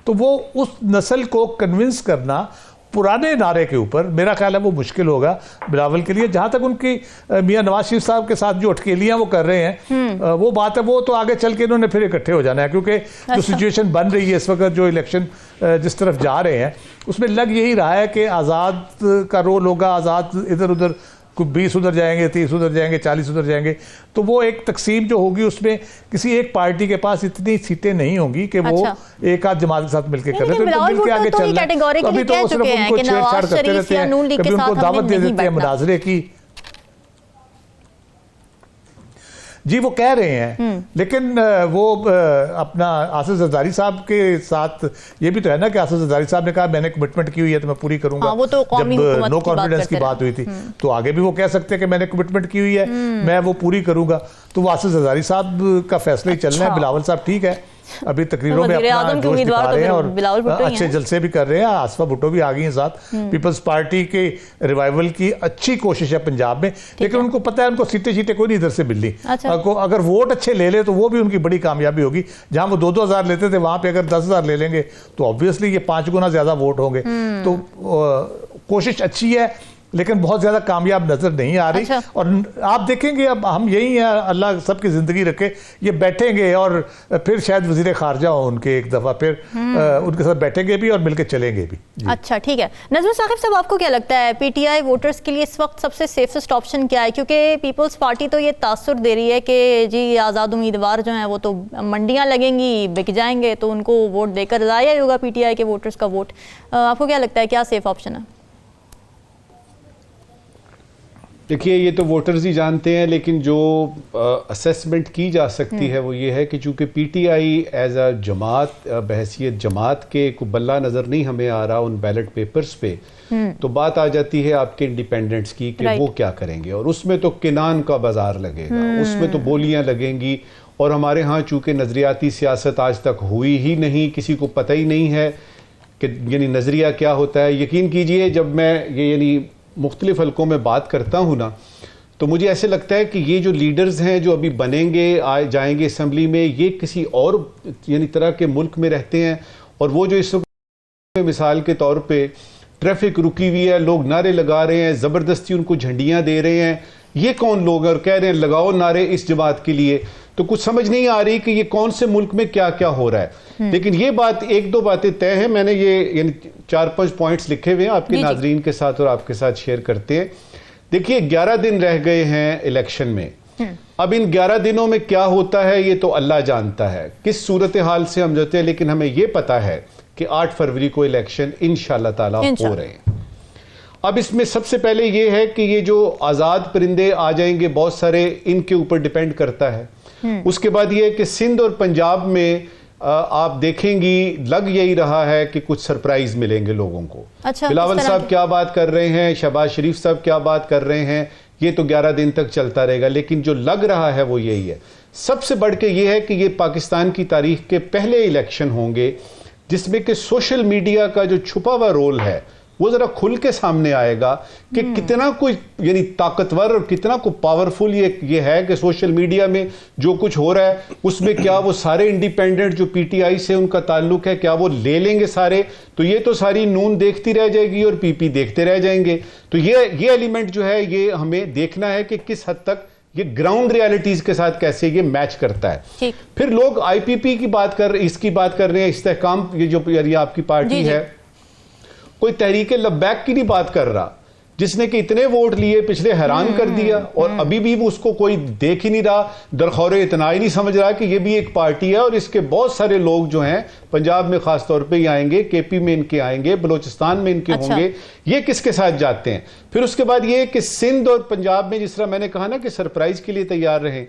तो वो उस नस्ल को कन्विंस करना पुराने नारे के ऊपर, मेरा ख्याल है वो मुश्किल होगा बिलावल के लिए। जहाँ तक उनकी मियां नवाज शरीफ साहब के साथ जो अटकेलियाँ वो कर रहे हैं, वो बात है, वो तो आगे चल के इन्होंने फिर इकट्ठे हो जाना है, क्योंकि जो सिचुएशन बन रही है इस वक्त, जो इलेक्शन जिस तरफ जा रहे हैं, उसमें लग यही रहा है कि आज़ाद का रोल होगा, आज़ाद इधर उधर कुछ 20 उधर जाएंगे, 30 उधर जाएंगे, 40 उधर जाएंगे, तो वो एक तकसीम जो होगी उसमें किसी एक पार्टी के पास इतनी सीटें नहीं होंगी कि वो एक आध जमात के साथ मिलकर कर रहे, तो उनको मिलकर आगे चल रहे हैं। अभी तो सिर्फ उनको छेड़छाड़ करते रहते हैं, कभी उनको दावत दे देते हैं मुनाजरे की। जी वो कह रहे हैं, लेकिन वो अपना आसिफ जरदारी साहब के साथ ये भी तो है ना कि आसिफ जरदारी साहब ने कहा मैंने कमिटमेंट की हुई है तो मैं पूरी करूंगा। वो तो जब नो कॉन्फिडेंस की बात हुई थी तो आगे भी वो कह सकते हैं कि मैंने कमिटमेंट की हुई है, मैं वो पूरी करूंगा। तो वो आसिफ जरदारी साहब का फैसला ही चलना है। बिलावल साहब ठीक है, अभी तकरीरों में अपना जोश दिखा रहे हैं और अच्छे जलसे भी कर रहे हैं। आसफा भुट्टो भी आ गई हैं साथ। पीपल्स पार्टी के रिवाइवल की अच्छी कोशिश है पंजाब में, लेकिन उनको पता है उनको सीटें कोई नहीं इधर से मिलनी। अगर वोट अच्छे ले ले तो वो भी उनकी बड़ी कामयाबी होगी। जहां वो 2-2 हज़ार लेते थे वहां पे अगर 10 हज़ार ले लेंगे तो ऑब्वियसली ये 5 गुना ज्यादा वोट होंगे। तो कोशिश अच्छी है लेकिन बहुत ज्यादा कामयाब नजर नहीं आ रही। और आप देखेंगे अब हम यही हैं, अल्लाह सबकी जिंदगी रखे, ये बैठेंगे और फिर शायद वजीर खारजा हो उनके एक दफा, फिर उनके साथ बैठेंगे भी और मिलकर चलेंगे भी। अच्छा ठीक है, नजम साकिब साहब आपको क्या लगता है पीटीआई वोटर्स के लिए इस वक्त सबसे सेफेस्ट ऑप्शन क्या है? क्योंकि पीपल्स पार्टी तो ये तासुर दे रही है कि जी आज़ाद उम्मीदवार जो हैं वो तो मंडियाँ लगेंगी, बिक जाएंगे, तो उनको वोट देकर ज़ाया ही होगा पीटीआई के वोटर्स का वोट। आपको क्या लगता है क्या सेफ ऑप्शन है? देखिए ये तो वोटर्स ही जानते हैं, लेकिन जो असेसमेंट की जा सकती है वो ये है कि चूंकि पीटीआई एज अ जमात बहैसियत जमात के को बल्ला नज़र नहीं हमें आ रहा उन बैलेट पेपर्स पे, तो बात आ जाती है आपके इंडिपेंडेंट्स की कि वो क्या करेंगे। और उसमें तो किनान का बाजार लगेगा, उसमें तो बोलियां लगेंगी। और हमारे यहाँ चूंकि नज़रियाती सियासत आज तक हुई ही नहीं, किसी को पता ही नहीं है कि यानी नज़रिया क्या होता है। यकीन कीजिए जब मैं ये यानी मुख्तलिफ हलकों में बात करता हूँ ना, तो मुझे ऐसे लगता है कि ये जो लीडर्स हैं जो अभी बनेंगे जाएंगे असम्बली में, ये किसी और यानी तरह के मुल्क में रहते हैं। और वो जो इस वक्त मिसाल के तौर पे ट्रैफिक रुकी हुई है, लोग नारे लगा रहे हैं, ज़बरदस्ती उनको झंडियाँ दे रहे हैं, ये कौन लोग और कह रहे हैं लगाओ नारे इस जमात के लिए, तो कुछ समझ नहीं आ रही कि ये कौन से मुल्क में क्या क्या हो रहा है। लेकिन ये बात 1-2 बातें तय है, मैंने ये यानी 4-5 पॉइंट्स लिखे हुए हैं आपके नाजरीन के साथ और आपके साथ शेयर करते हैं। देखिए 11 दिन रह गए हैं इलेक्शन में। अब इन 11 दिनों में क्या होता है ये तो अल्लाह जानता है, किस सूरत हाल से हम जाते हैं, लेकिन हमें ये पता है कि 8 फरवरी को इलेक्शन इंशाअल्लाह ताला हो रहे हैं। अब इसमें सबसे पहले ये है कि ये जो आज़ाद परिंदे आ जाएंगे बहुत सारे, इनके ऊपर डिपेंड करता है। उसके बाद ये है कि सिंध और पंजाब में आप देखेंगी लग यही रहा है कि कुछ सरप्राइज मिलेंगे लोगों को। अच्छा, बिलावल साहब क्या बात कर रहे हैं, शहबाज शरीफ साहब क्या बात कर रहे हैं, ये तो 11 दिन तक चलता रहेगा, लेकिन जो लग रहा है वो यही है। सबसे बढ़ के ये है कि ये पाकिस्तान की तारीख के पहले इलेक्शन होंगे जिसमें कि सोशल मीडिया का जो छुपा हुआ रोल है वो जरा खुल के सामने आएगा कि कितना कोई यानी ताकतवर और कितना को पावरफुल ये है कि सोशल मीडिया में जो कुछ हो रहा है उसमें क्या वो सारे इंडिपेंडेंट जो पीटीआई से उनका ताल्लुक है क्या वो ले लेंगे सारे, तो ये तो सारी नून देखती रह जाएगी और पीपी देखते रह जाएंगे। तो ये एलिमेंट जो है ये हमें देखना है कि किस हद तक ये ग्राउंड रियलिटीज के साथ कैसे ये मैच करता है। फिर लोग आईपीपी की बात इसकी बात कर रहे हैं, इस्तेहकाम ये जो आपकी पार्टी है, कोई तहरीके लब्बैक की नहीं बात कर रहा जिसने कि इतने वोट लिए पिछले हैरान कर दिया और अभी भी उसको कोई देख ही नहीं रहा, दरखौरे इतना ही नहीं समझ रहा कि ये भी एक पार्टी है और इसके बहुत सारे लोग जो हैं पंजाब में खास तौर पे ही आएंगे, केपी में इनके आएंगे, बलोचिस्तान में इनके होंगे, ये किसके साथ जाते हैं। फिर उसके बाद ये कि सिंध और पंजाब में जिस तरह मैंने कहा ना कि सरप्राइज के लिए तैयार रहे,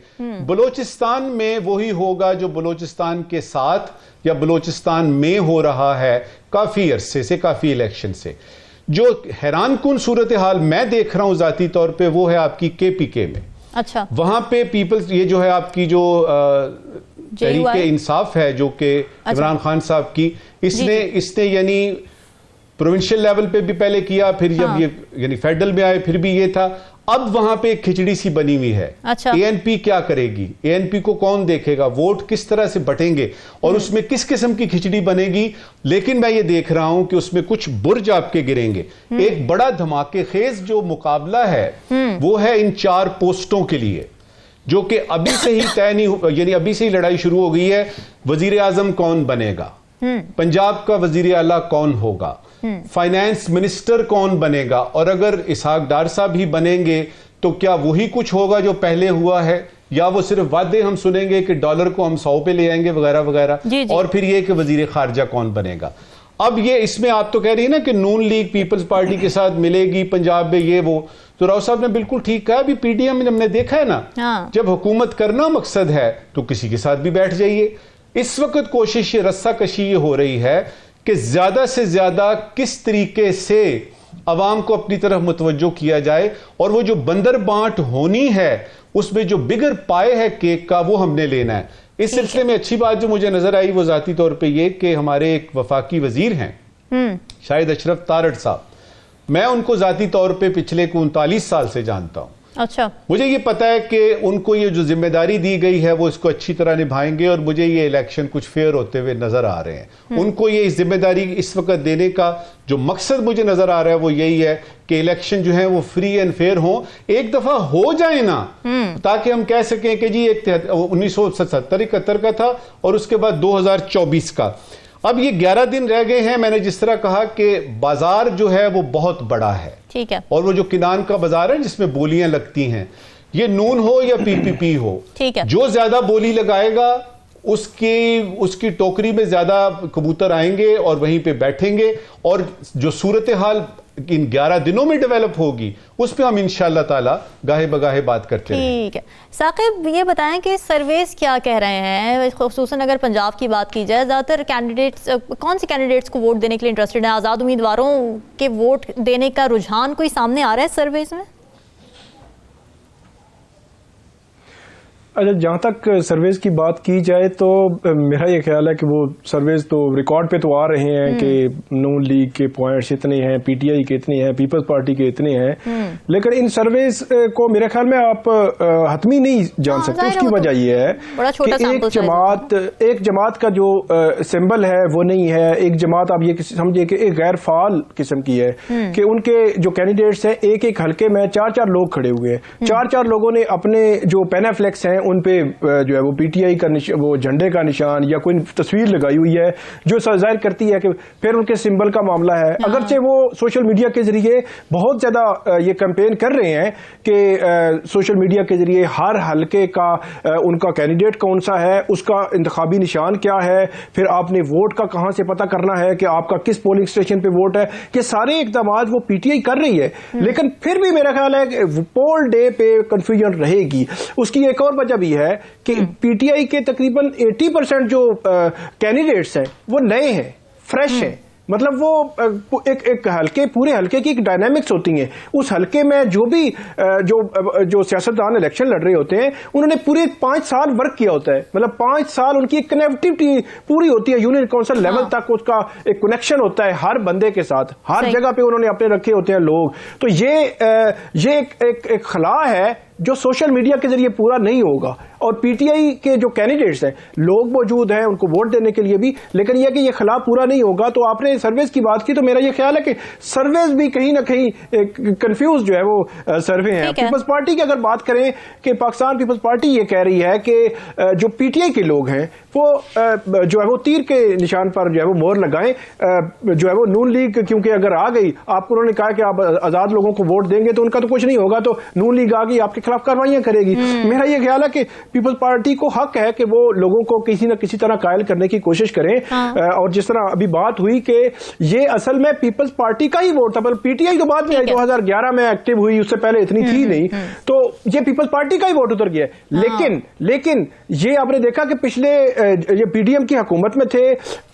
बलोचिस्तान में वही होगा जो बलोचिस्तान के साथ या बलोचिस्तान में हो रहा है काफी अरसे से, काफी इलेक्शन से। जो हैरान कुन सूरत हाल मैं देख रहा हूं जाती तौर पे वो है आपकी केपीके में। अच्छा, वहां पे पीपल्स ये जो है आपकी जो तहरीक इंसाफ है जो कि इमरान खान साहब की, इसने यानी प्रोविंशियल लेवल पे भी पहले किया, फिर जब ये यानी फेडरल में आए फिर भी ये था। अब वहां पे एक खिचड़ी सी बनी हुई है। अच्छा, एएनपी क्या करेगी, एएनपी को कौन देखेगा, वोट किस तरह से बटेंगे और उसमें किस किस्म की खिचड़ी बनेगी। लेकिन मैं ये देख रहा हूं कि उसमें कुछ बुर्ज आपके गिरेंगे। एक बड़ा धमाकेखेज जो मुकाबला है वो है इन 4 पोस्टों के लिए जो कि अभी से ही तय नहीं, यानी अभी से ही लड़ाई शुरू हो गई है। वजीर आजम कौन बनेगा, पंजाब का वजीर आला कौन होगा, फाइनेंस मिनिस्टर कौन बनेगा, और अगर इसहाक डार साहब ही बनेंगे तो क्या वही कुछ होगा जो पहले हुआ है, या वो सिर्फ वादे हम सुनेंगे कि डॉलर को हम 100 पे ले आएंगे वगैरह वगैरह, और फिर ये कि वजीर खारजा कौन बनेगा। अब ये इसमें आप तो कह रही है ना कि नून लीग पीपल्स पार्टी के साथ मिलेगी पंजाब में, ये वो, तो राव साहब ने बिल्कुल ठीक कहा। अभी पीडीएम में हमने देखा है ना, जब हुकूमत करना मकसद है तो किसी के साथ भी बैठ जाइए। इस वक्त कोशिश रस्सा कशी ये हो रही है कि ज्यादा से ज्यादा किस तरीके से अवाम को अपनी तरफ मुतवज्जो किया जाए, और वो जो बंदर बांट होनी है उसमें जो बिगर पाए है केक का वो हमने लेना है। इस सिलसिले में अच्छी बात जो मुझे नजर आई वो जाती तौर पे ये कि हमारे एक वफाकी वजीर हैं शाहिद अशरफ तारड़ साहब, मैं उनको जाती तौर पे पिछले 39 साल से जानता हूं। अच्छा, मुझे ये पता है कि उनको ये जो जिम्मेदारी दी गई है वो इसको अच्छी तरह निभाएंगे, और मुझे ये इलेक्शन कुछ फेयर होते हुए नजर आ रहे हैं। उनको ये जिम्मेदारी इस वक्त देने का जो मकसद मुझे नजर आ रहा है वो यही है कि इलेक्शन जो है वो फ्री एंड फेयर हो, एक दफा हो जाए ना, ताकि हम कह सकें कि जी एक 1970-71 का था और उसके बाद 2024 का। अब ये 11 दिन रह गए हैं। मैंने जिस तरह कहा कि बाजार जो है वो बहुत बड़ा है, ठीक है, और वो जो किनान का बाजार है जिसमें बोलियां लगती हैं, ये नून हो या पीपीपी हो, ठीक है, जो ज्यादा बोली लगाएगा उसकी टोकरी में ज्यादा कबूतर आएंगे और वहीं पे बैठेंगे, और जो सूरत हाल इन 11 दिनों में डेवलप होगी उस पर हम इंशाअल्लाह ताला गाहे बगाहे बात करते हैं। ठीक है साकिब, ये बताएं कि सर्वेस क्या कह रहे हैं, खुसूसन अगर पंजाब की बात की जाए, ज़्यादातर कैंडिडेट्स कौन से कैंडिडेट्स को वोट देने के लिए इंटरेस्टेड हैं? आज़ाद उम्मीदवारों के वोट देने का रुझान कोई सामने आ रहा है सर्वेस में? अच्छा, जहाँ तक सर्वेज की बात की जाए तो मेरा ये ख्याल है कि वो सर्वेज तो रिकॉर्ड पे तो आ रहे हैं कि नून लीग के पॉइंट्स इतने हैं, पीटीआई के इतने हैं, पीपल्स पार्टी के इतने हैं, लेकिन इन सर्वेज को मेरे ख्याल में आप हतमी नहीं जान सकते। उसकी वजह ये है कि एक जमात का जो सिंबल है वो नहीं है। एक जमात आप ये समझिए कि एक गैर फाल किस्म की है कि उनके जो कैंडिडेट्स हैं एक एक हल्के में 4-4 लोग खड़े हुए हैं, 4-4 लोगों ने अपने जो पेनाफ्लेक्स हैं उन पे जो है वो पीटीआई का वो झंडे का निशान या कोई तस्वीर लगाई हुई है जो जाहिर करती है कि फिर उनके सिंबल का मामला है। अगरचे वो सोशल मीडिया के जरिए बहुत ज्यादा ये कैंपेन कर रहे हैं कि सोशल मीडिया के जरिए हर हल्के का उनका कैंडिडेट कौन सा है, उसका इंतखाबी निशान क्या है, फिर आपने वोट का कहां से पता करना है कि आपका किस पोलिंग स्टेशन पे वोट है। ये सारे इकदाम वो पीटीआई कर रही है, लेकिन फिर भी मेरा ख्याल है कि पोल डे पे कंफ्यूजन रहेगी। उसकी एक और वजह भी है कि पीटीआई के तकरीबन 80% जो कैंडिडेट्स हैं वो नए हैं, फ्रेश हैं, मतलब वो एक हल्के पूरे हल्के की एक डायनामिक्स होती है। उस हल्के में जो भी जो सियासतदान इलेक्शन लड़ रहे होते हैं उन्होंने पूरे 5 साल वर्क किया होता है, मतलब 5 साल उनकी एक कनेक्टिविटी पूरी होती है, यूनियन काउंसिल लेवल तक उसका एक कनेक्शन होता है हर बंदे के साथ, हर जगह पे उन्होंने अपने रखे होते हैं लोग। तो ये एक खला है जो सोशल मीडिया के जरिए पूरा नहीं होगा। और पीटीआई के जो कैंडिडेट्स हैं लोग मौजूद हैं उनको वोट देने के लिए भी, लेकिन यह कि ये खिलाफ पूरा नहीं होगा। तो आपने सर्वेज की बात की तो मेरा ये ख्याल है कि सर्वेज भी कहीं ना कहीं कंफ्यूज जो है वो सर्वे हैं। पीपल्स पार्टी की अगर बात करें कि पाकिस्तान पीपल्स पार्टी ये कह रही है कि जो पीटीआई के लोग हैं वो जो है वो तीर के निशान पर जो है वो मोहर लगाएं, जो है वो नून लीग क्योंकि अगर आ गई, आपको उन्होंने कहा कि आप आजाद लोगों को वोट देंगे तो उनका तो कुछ नहीं होगा, तो नून लीग आ गई आपके खिलाफ कार्रवाइयां करेगी। मेरा ये ख्याल है कि पीपल्स पार्टी को हक है कि वो लोगों को किसी न किसी तरह कायल करने की कोशिश करें। और जिस तरह अभी बात हुई कि ये असल में पीपल्स पार्टी का ही वोट था, बल्कि पीटीआई तो बाद में 2011 में एक्टिव हुई, उससे पहले इतनी थी नहीं, तो ये पीपल्स पार्टी का ही वोट उतर गया। लेकिन ये आपने देखा कि पिछले ये पीडीएम की हुकूमत में थे,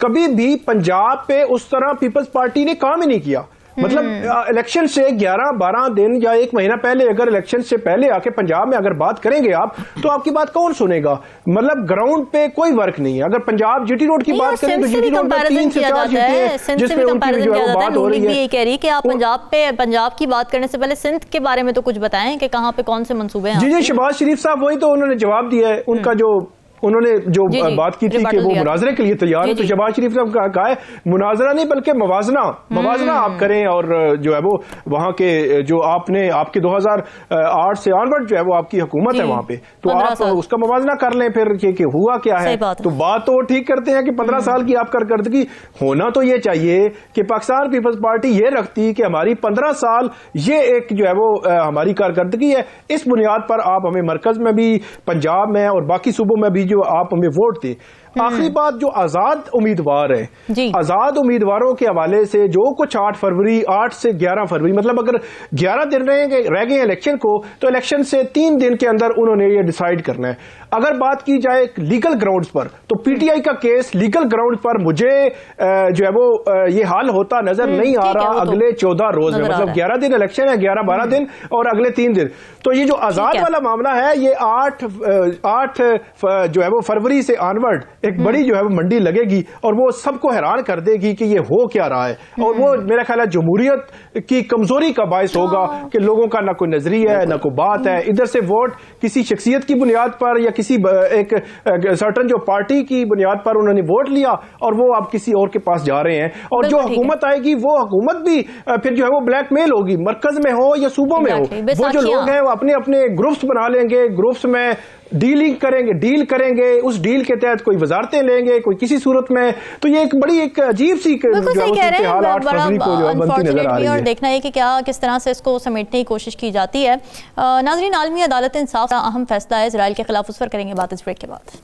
कभी भी पंजाब पे उस तरह पीपल्स पार्टी ने काम ही नहीं किया। मतलब इलेक्शन से 11-12 दिन या 1 महीना पहले अगर इलेक्शन से पहले आके पंजाब में अगर बात करेंगे आप, तो आपकी बात कौन सुनेगा? मतलब ग्राउंड पे कोई वर्क नहीं है। अगर पंजाब जीटी रोड की बात करें तो जीटी रोड पर 3 से 4 जीटी हैं जिसमें उनकी जो है बात हो रही है। ये कह रही है कि आप पंजाब की बात करने से पहले सिंध के बारे में तो कुछ बताएं कि कहां पे कौन से मंसूबे हैं। जी शहबाज शरीफ साहब वही तो उन्होंने जवाब दिया है। उनका जो उन्होंने जो जी, जी, बात की थी कि रिबटल वो दिया था। मुनाजरे के लिए तैयार है, जी, तो जी। शहबाज शरीफ साहब का कहा है मुनाजरा नहीं बल्कि मवाजना आप करें, और जो है वो वहां के जो आपने आपके 2008 से ऑनवर्ड जो है वो आपकी हुकूमत जी, है वहां पे, तो 15 आप साल। उसका मवाजना कर लें फिर कि हुआ क्या है। सही बात है। तो बात तो वो ठीक करते हैं कि 15 साल की आप कारकर्दगी होना तो ये चाहिए कि पाकिस्तान पीपल्स पार्टी ये रखती कि हमारी 15 साल ये एक जो है वो हमारी कारकर्दगी है, इस बुनियाद पर आप हमें मरकज में भी, पंजाब में और बाकी सूबों में भी जो आप हमें वोट दें। आखिरी बात, जो आजाद उम्मीदवार है, जी। आजाद उम्मीदवारों के हवाले से जो कुछ 8 से 11 फरवरी, मतलब अगर 11 दिन रह गए इलेक्शन को, तो इलेक्शन से 3 दिन के अंदर उन्होंने ये डिसाइड करना है। अगर बात की जाए लीगल ग्राउंड्स पर, तो पीटीआई का केस लीगल ग्राउंड पर मुझे जो है वो ये हाल होता नजर नहीं आ ठीक है, रहा वो तो अगले 14 रोज में, नजर आ मतलब रहा है। 11 दिन इलेक्शन है, 11-12 दिन और अगले 3 दिन। तो ये जो आजाद है। वाला मामला है, ये 8 जो है वो फरवरी से ऑनवर्ड एक बड़ी जो है वो मंडी लगेगी और वो सबको हैरान कर देगी कि ये हो क्या रहा है, और वो मेरा ख्याल है जमहूरियत की कमजोरी का बायस होगा कि लोगों का ना कोई नजरिया है, ना कोई बात है। इधर से वोट किसी शख्सियत की बुनियाद पर या किसी एक सर्टन जो पार्टी की बुनियाद पर उन्होंने वोट लिया और वो अब किसी और के पास जा रहे हैं, और जो बिल्कुल ठीक है। हुकूमत आएगी वो हुकूमत भी फिर जो है वो ब्लैकमेल होगी, मरकज में हो या सूबों में हो। Exactly, वो जो बैसाखियां। लोग हैं वो अपने अपने ग्रुप्स बना लेंगे, ग्रुप्स में डील करेंगे, उस डील के तहत कोई वजारतें लेंगे, कोई किसी सूरत में। तो ये एक बड़ी एक अजीब सी बिल्कुल सही कह रहे हैं, 8 फरवरी को जो है बनती नजर आ रही और है। देखना है कि क्या किस तरह से इसको समेटने की कोशिश की जाती है। नाज़रीन, आलमी अदालत इंसाफ का अहम फैसला है इजराइल के खिलाफ, उस पर करेंगे बात इस ब्रेक के बाद।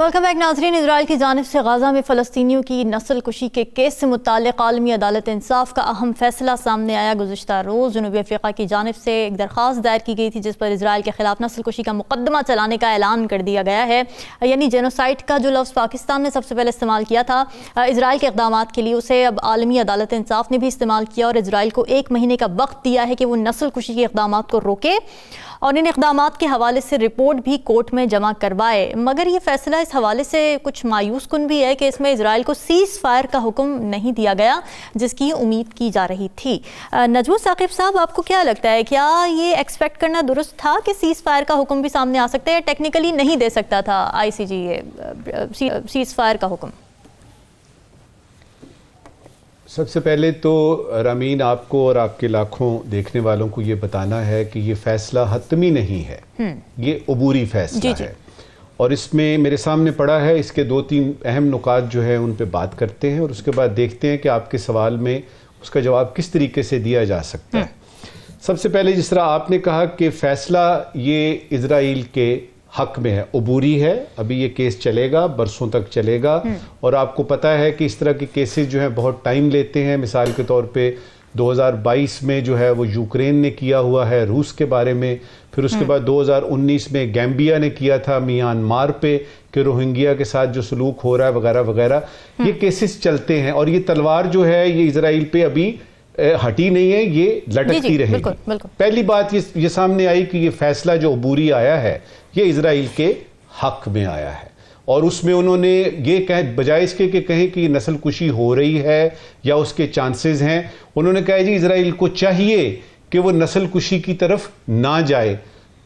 वेलकम बैक नाजरीन। इजराइल की जानिब से गाजा में फ़लस्तीनियों की नस्ल कुशी के केस से मुताल्लिक़ आलमी अदालत इंसाफ का अहम फैसला सामने आया। गुज़िश्ता रोज़ जनूबी अफ्रीका की जानिब से एक दरख्वास्त दायर की गई थी जिस पर इजराइल के खिलाफ नस्ल कुशी का मुकदमा चलाने का ऐलान कर दिया गया है। यानी जेनोसाइड का जो लफ्ज़ पाकिस्तान ने सबसे पहले इस्तेमाल किया था इजराइल के इक़दाम के लिए, उसे अब आलमी अदालत इंसाफ ने भी इस्तेमाल किया और इजराइल को 1 महीने का वक्त दिया है कि वो नस्ल कुशी के इक़दाम को रोके और इन इक़दामात के हवाले से रिपोर्ट भी कोर्ट में जमा करवाए। मगर ये फैसला इस हवाले से कुछ मायूस कुन भी है कि इसमें इजराइल को सीज़ फायर का हुक्म नहीं दिया गया जिसकी उम्मीद की जा रही थी। नजमुल साकिब साहब, आपको क्या लगता है, क्या ये एक्सपेक्ट करना दुरुस्त था कि सीज़ फायर का हुक्म भी सामने आ सकता है, टेक्निकली नहीं दे सकता था ICJ ये सीज़ फायर का हुक्म? सबसे पहले तो रामीन, आपको और आपके लाखों देखने वालों को ये बताना है कि ये फैसला हतमी नहीं है, ये अबूरी फैसला है और इसमें मेरे सामने पड़ा है। इसके 2-3 अहम नुकात जो है उन पे बात करते हैं और उसके बाद देखते हैं कि आपके सवाल में उसका जवाब किस तरीके से दिया जा सकता है। सबसे पहले जिस तरह आपने कहा कि फैसला ये इजराइल के हक में है, अबूरी है, अभी ये केस चलेगा, बरसों तक चलेगा और आपको पता है कि इस तरह के केसेस जो हैं बहुत टाइम लेते हैं। मिसाल के तौर पे 2022 में जो है वो यूक्रेन ने किया हुआ है रूस के बारे में, फिर उसके बाद 2019 में गैम्बिया ने किया था म्यांमार पे कि रोहिंग्या के साथ जो सलूक हो रहा है वगैरह वगैरह, ये केसेस चलते हैं और ये तलवार जो है ये इजराइल पे अभी हटी नहीं है, ये लटकती रहेगी। बिल्कुल, बिल्कुल। पहली बात ये सामने आई कि ये फैसला जो अबूरी आया है ये इजराइल के हक में आया है और उसमें उन्होंने ये कहे, बजाय इसके कि कहें कि नस्ल कुशी हो रही है या उसके चांसेस हैं, उन्होंने कहा जी इजराइल को चाहिए कि वो नस्ल कुशी की तरफ ना जाए।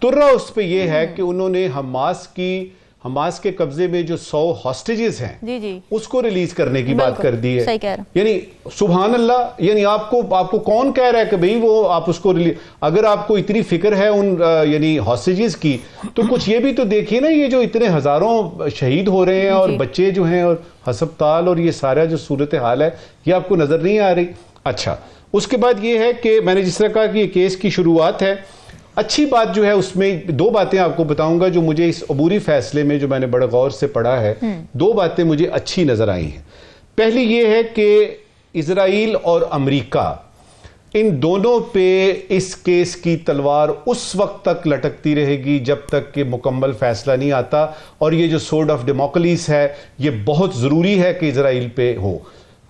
तुर्रा उस पर यह है कि उन्होंने हमास के कब्जे में जो 100 हॉस्टेजेस हैं जी उसको रिलीज करने की बात कर दी है। सही कह रहे हैं। यानी सुभान अल्लाह, यानी आपको कौन कह रहा है कि भाई वो आप उसको रिलीज, अगर आपको इतनी फिक्र है उन यानी हॉस्टेजेस की तो कुछ ये भी तो देखिए ना, ये जो इतने हजारों शहीद हो रहे हैं और बच्चे जो हैं और हस्पताल और ये सारा जो सूरत हाल है ये आपको नजर नहीं आ रही। अच्छा, उसके बाद ये है कि मैंने जिस तरह कहा कि ये केस की शुरुआत है, अच्छी बात जो है उसमें 2 बातें आपको बताऊंगा जो मुझे इस अबूरी फैसले में जो मैंने बड़े गौर से पढ़ा है, 2 बातें मुझे अच्छी नजर आई हैं। पहली ये है कि इजराइल और अमेरिका इन दोनों पे इस केस की तलवार उस वक्त तक लटकती रहेगी जब तक कि मुकम्मल फैसला नहीं आता और ये जो सोर्ड ऑफ डेमोक्रेसी है ये बहुत जरूरी है कि इजराइल पे हो।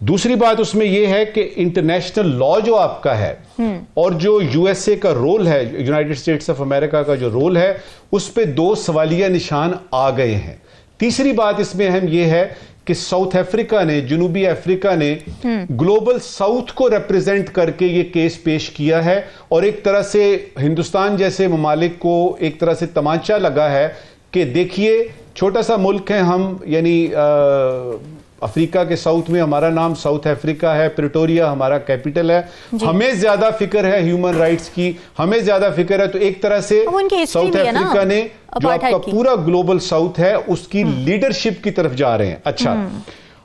दूसरी बात उसमें यह है कि इंटरनेशनल लॉ जो आपका है और जो यूएसए का रोल है, यूनाइटेड स्टेट्स ऑफ अमेरिका का जो रोल है, उस पे 2 सवालिया निशान आ गए हैं। तीसरी बात इसमें अहम यह है कि साउथ अफ्रीका ने, जनूबी अफ्रीका ने ग्लोबल साउथ को रिप्रेजेंट करके ये केस पेश किया है और एक तरह से हिंदुस्तान जैसे ममालिक को एक तरह से तमाचा लगा है कि देखिए छोटा सा मुल्क है हम, यानी अफ्रीका के साउथ में हमारा नाम साउथ अफ्रीका है, प्रिटोरिया हमारा कैपिटल है, हमें ज्यादा फिक्र है ह्यूमन राइट्स की, हमें ज्यादा फिक्र है। तो एक तरह से साउथ अफ्रीका ने जो आपका पूरा ग्लोबल साउथ है उसकी लीडरशिप की तरफ जा रहे हैं। अच्छा,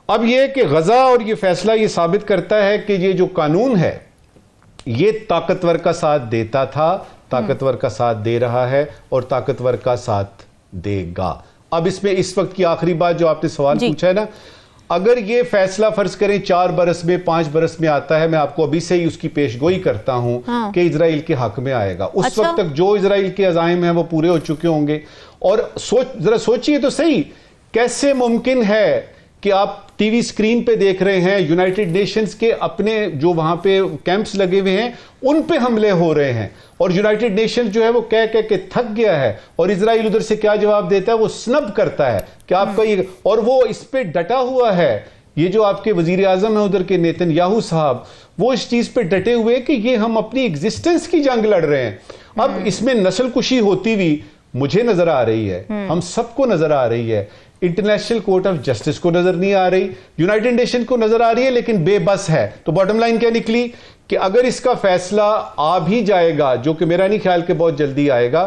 अब यह कि गजा और ये फैसला ये साबित करता है कि ये जो कानून है ये ताकतवर का साथ देता था, ताकतवर का साथ दे रहा है और ताकतवर का साथ देगा। अब इसमें इस वक्त की आखिरी बात जो आपने सवाल पूछा है ना, अगर ये फैसला फर्ज करें 4 बरस में 5 बरस में आता है, मैं आपको अभी से ही उसकी पेशगोई करता हूं कि इजराइल के हक में आएगा। उस वक्त तक जो इजराइल के अज़ाइम हैं वो पूरे हो चुके होंगे। और जरा सोचिए तो सही, कैसे मुमकिन है कि आप टीवी स्क्रीन पे देख रहे हैं यूनाइटेड नेशंस के अपने जो वहां पे कैंप्स लगे हुए हैं उन पे हमले हो रहे हैं और यूनाइटेड नेशंस जो है वो कह के थक गया है और इजराइल उधर से क्या जवाब देता है, वो स्नब करता है कि आपका ये, और वो इस पे डटा हुआ है। ये जो आपके वजीर आजम है उधर के नेतन्याहू साहब, वो इस चीज पे डटे हुए कि ये हम अपनी एग्जिस्टेंस की जंग लड़ रहे हैं। अब इसमें नस्ल कुशी होती हुई मुझे नजर आ रही है, हम सबको नजर आ रही है, इंटरनेशनल कोर्ट ऑफ जस्टिस को नजर नहीं आ रही, यूनाइटेड नेशन को नजर आ रही है, लेकिन बेबस है। तो बॉटम लाइन क्या निकली कि अगर इसका फैसला आ भी जाएगा, जो कि मेरा नहीं ख्याल कि बहुत जल्दी आएगा,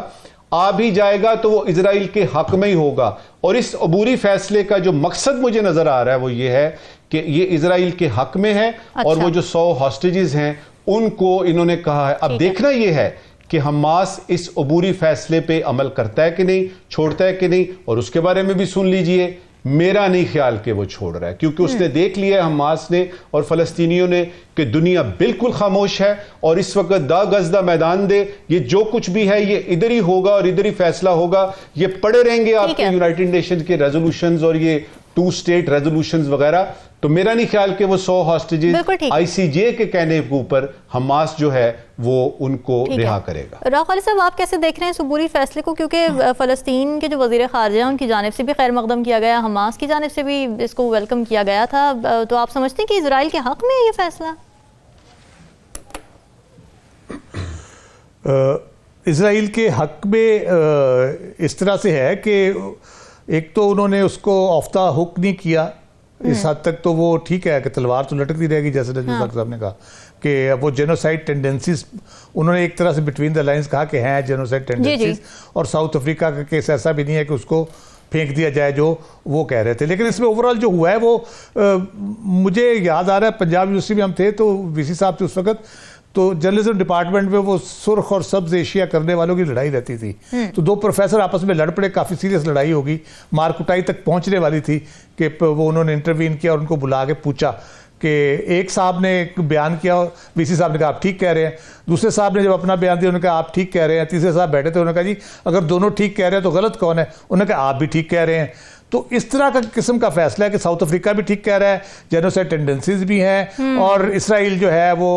आ भी जाएगा तो वो इजराइल के हक में ही होगा। और इस अबूरी फैसले का जो मकसद मुझे नजर आ रहा है वो ये है कि ये इजराइल के हक में है। अच्छा। और वो जो 100 हॉस्टेजेस हैं उनको इन्होंने कहा है। अब देखना ये है कि हमास इस अबूरी फैसले पे अमल करता है कि नहीं, छोड़ता है कि नहीं। और उसके बारे में भी सुन लीजिए, मेरा नहीं ख्याल कि वो छोड़ रहा है, क्योंकि उसने देख लिया है हमास ने और फलस्तीनियों ने कि दुनिया बिल्कुल खामोश है और इस वक्त दा गज़दा मैदान दे, ये जो कुछ भी है ये इधर ही होगा और इधर ही फैसला होगा। ये पड़े रहेंगे आपके यूनाइटेड नेशन के रेजोल्यूशंस और ये 2 स्टेट रेजोल्यूशंस वगैरह। तो मेरा नहीं ख्याल कि वो 100 हॉस्टेजेस आईसीजे के कहने के ऊपर हमास जो है वो उनको रिहा करेगा। राव साहब, आप कैसे देख रहे हैं इस बुरी फैसले को, क्योंकि फ़लस्तीन के जो वज़ीर ख़ारिजा उनकी जानिब से भी खैर मकदम किया गया, हमास की जानिब से भी इसको वेलकम किया गया था, तो आप समझते हैं कि इजराइल के हक में है ये फैसला? इजराइल के हक में इस तरह से है कि एक तो उन्होंने उसको ऑफ द हुक नहीं किया, इस हद तक तो वो ठीक है कि तलवार तो लटकती रहेगी, जैसे नजर साहब ने कहा कि वो जेनोसाइड टेंडेंसीज, उन्होंने एक तरह से बिटवीन द लाइंस कहा कि हैं जेनोसाइड टेंडेंसीज। और साउथ अफ्रीका का केस ऐसा भी नहीं है कि उसको फेंक दिया जाए जो वो कह रहे थे। लेकिन इसमें ओवरऑल जो हुआ है वो मुझे याद आ रहा है, पंजाब यूनिवर्सिटी में हम थे तो वीसी साहब थे उस वक्त, तो जर्नलिज्म डिपार्टमेंट में वो सुर्ख और सब्ज एशिया करने वालों की लड़ाई रहती थी। तो 2 प्रोफेसर आपस में लड़ पड़े, काफ़ी सीरियस लड़ाई होगी, मारकुटाई तक पहुंचने वाली थी कि वो उन्होंने इंटरवीन किया और उनको बुला के पूछा कि एक साहब ने एक बयान किया, वीसी साहब ने कहा आप ठीक कह रहे हैं, दूसरे साहब ने जब अपना बयान दिया उन्होंने कहा आप ठीक कह रहे हैं, तीसरे साहब बैठे थे उन्होंने कहा जी अगर दोनों ठीक कह रहे हैं तो गलत कौन है, उन्होंने कहा आप भी ठीक कह रहे हैं। तो इस तरह का किस्म का फैसला है कि साउथ अफ्रीका भी ठीक कह रहा है, जेनोसाइड टेंडेंसीज भी हैं और इसराइल जो है वो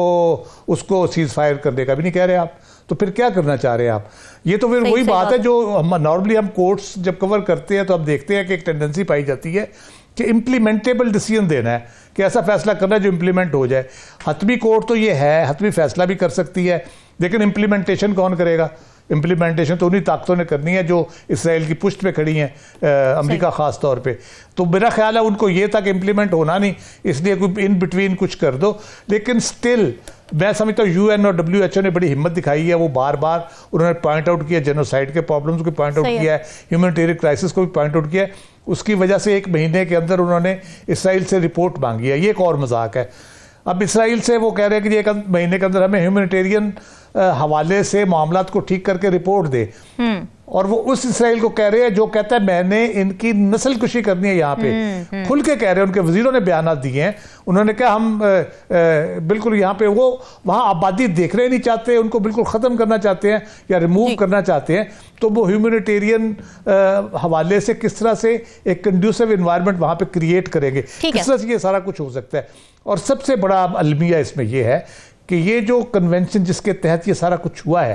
उसको सीज फायर करने का भी नहीं कह रहे आप। तो फिर क्या करना चाह रहे हैं आप? ये तो फिर वही बात है जो हम नॉर्मली हम कोर्ट्स जब कवर करते हैं तो हम देखते हैं कि एक टेंडेंसी पाई जाती है कि इम्प्लीमेंटेबल डिसीजन देना है, कि ऐसा फैसला करना है जो इम्प्लीमेंट हो जाए। हतमी कोर्ट तो ये है, हतमी फैसला भी कर सकती है, लेकिन इम्प्लीमेंटेशन कौन करेगा? इम्प्लीमेंटेशन तो उन्हीं ताकतों ने करनी है जो इसराइल की पुष्ट पे खड़ी हैं, अमेरिका ख़ास तौर पे। तो मेरा ख्याल है उनको ये था कि इम्प्लीमेंट होना नहीं, इसलिए कोई इन बिटवीन कुछ कर दो। लेकिन स्टिल मैं समझता हूँ यूएन और WHO ने बड़ी हिम्मत दिखाई है, वो बार बार उन्होंने पॉइंट आउट किया, जेनोसाइड के प्रॉब्लम्स को पॉइंट आउट किया है, ह्यूमैनिटेरियन क्राइसिस को भी पॉइंट आउट किया है। उसकी वजह से 1 महीने के अंदर उन्होंने इसराइल से रिपोर्ट मांगी है। ये एक और मजाक है। अब इसराइल से वो कह रहे हैं कि 1 महीने के अंदर हमें ह्यूमैनिटेरियन हवाले से मामलात को ठीक करके रिपोर्ट दे, और वो उस इसराइल को कह रहे हैं जो कहता है मैंने इनकी नस्ल कुशी करनी है यहाँ पे, खुल के कह रहे हैं। उनके वजीरों ने बयान दिए हैं, उन्होंने कहा हम बिल्कुल यहाँ पे वो वहाँ आबादी देखना ही नहीं चाहते, उनको बिल्कुल ख़त्म करना चाहते हैं या रिमूव करना चाहते हैं। तो वो ह्यूमैनिटेरियन हवाले से किस तरह से एक कंड्यूसिव इन्वायरमेंट वहाँ पे क्रिएट करेंगे, किस तरह से ये सारा कुछ हो सकता है। और सबसे बड़ा अलमिया इसमें यह है कि ये जो कन्वेंशन जिसके तहत ये सारा कुछ हुआ है,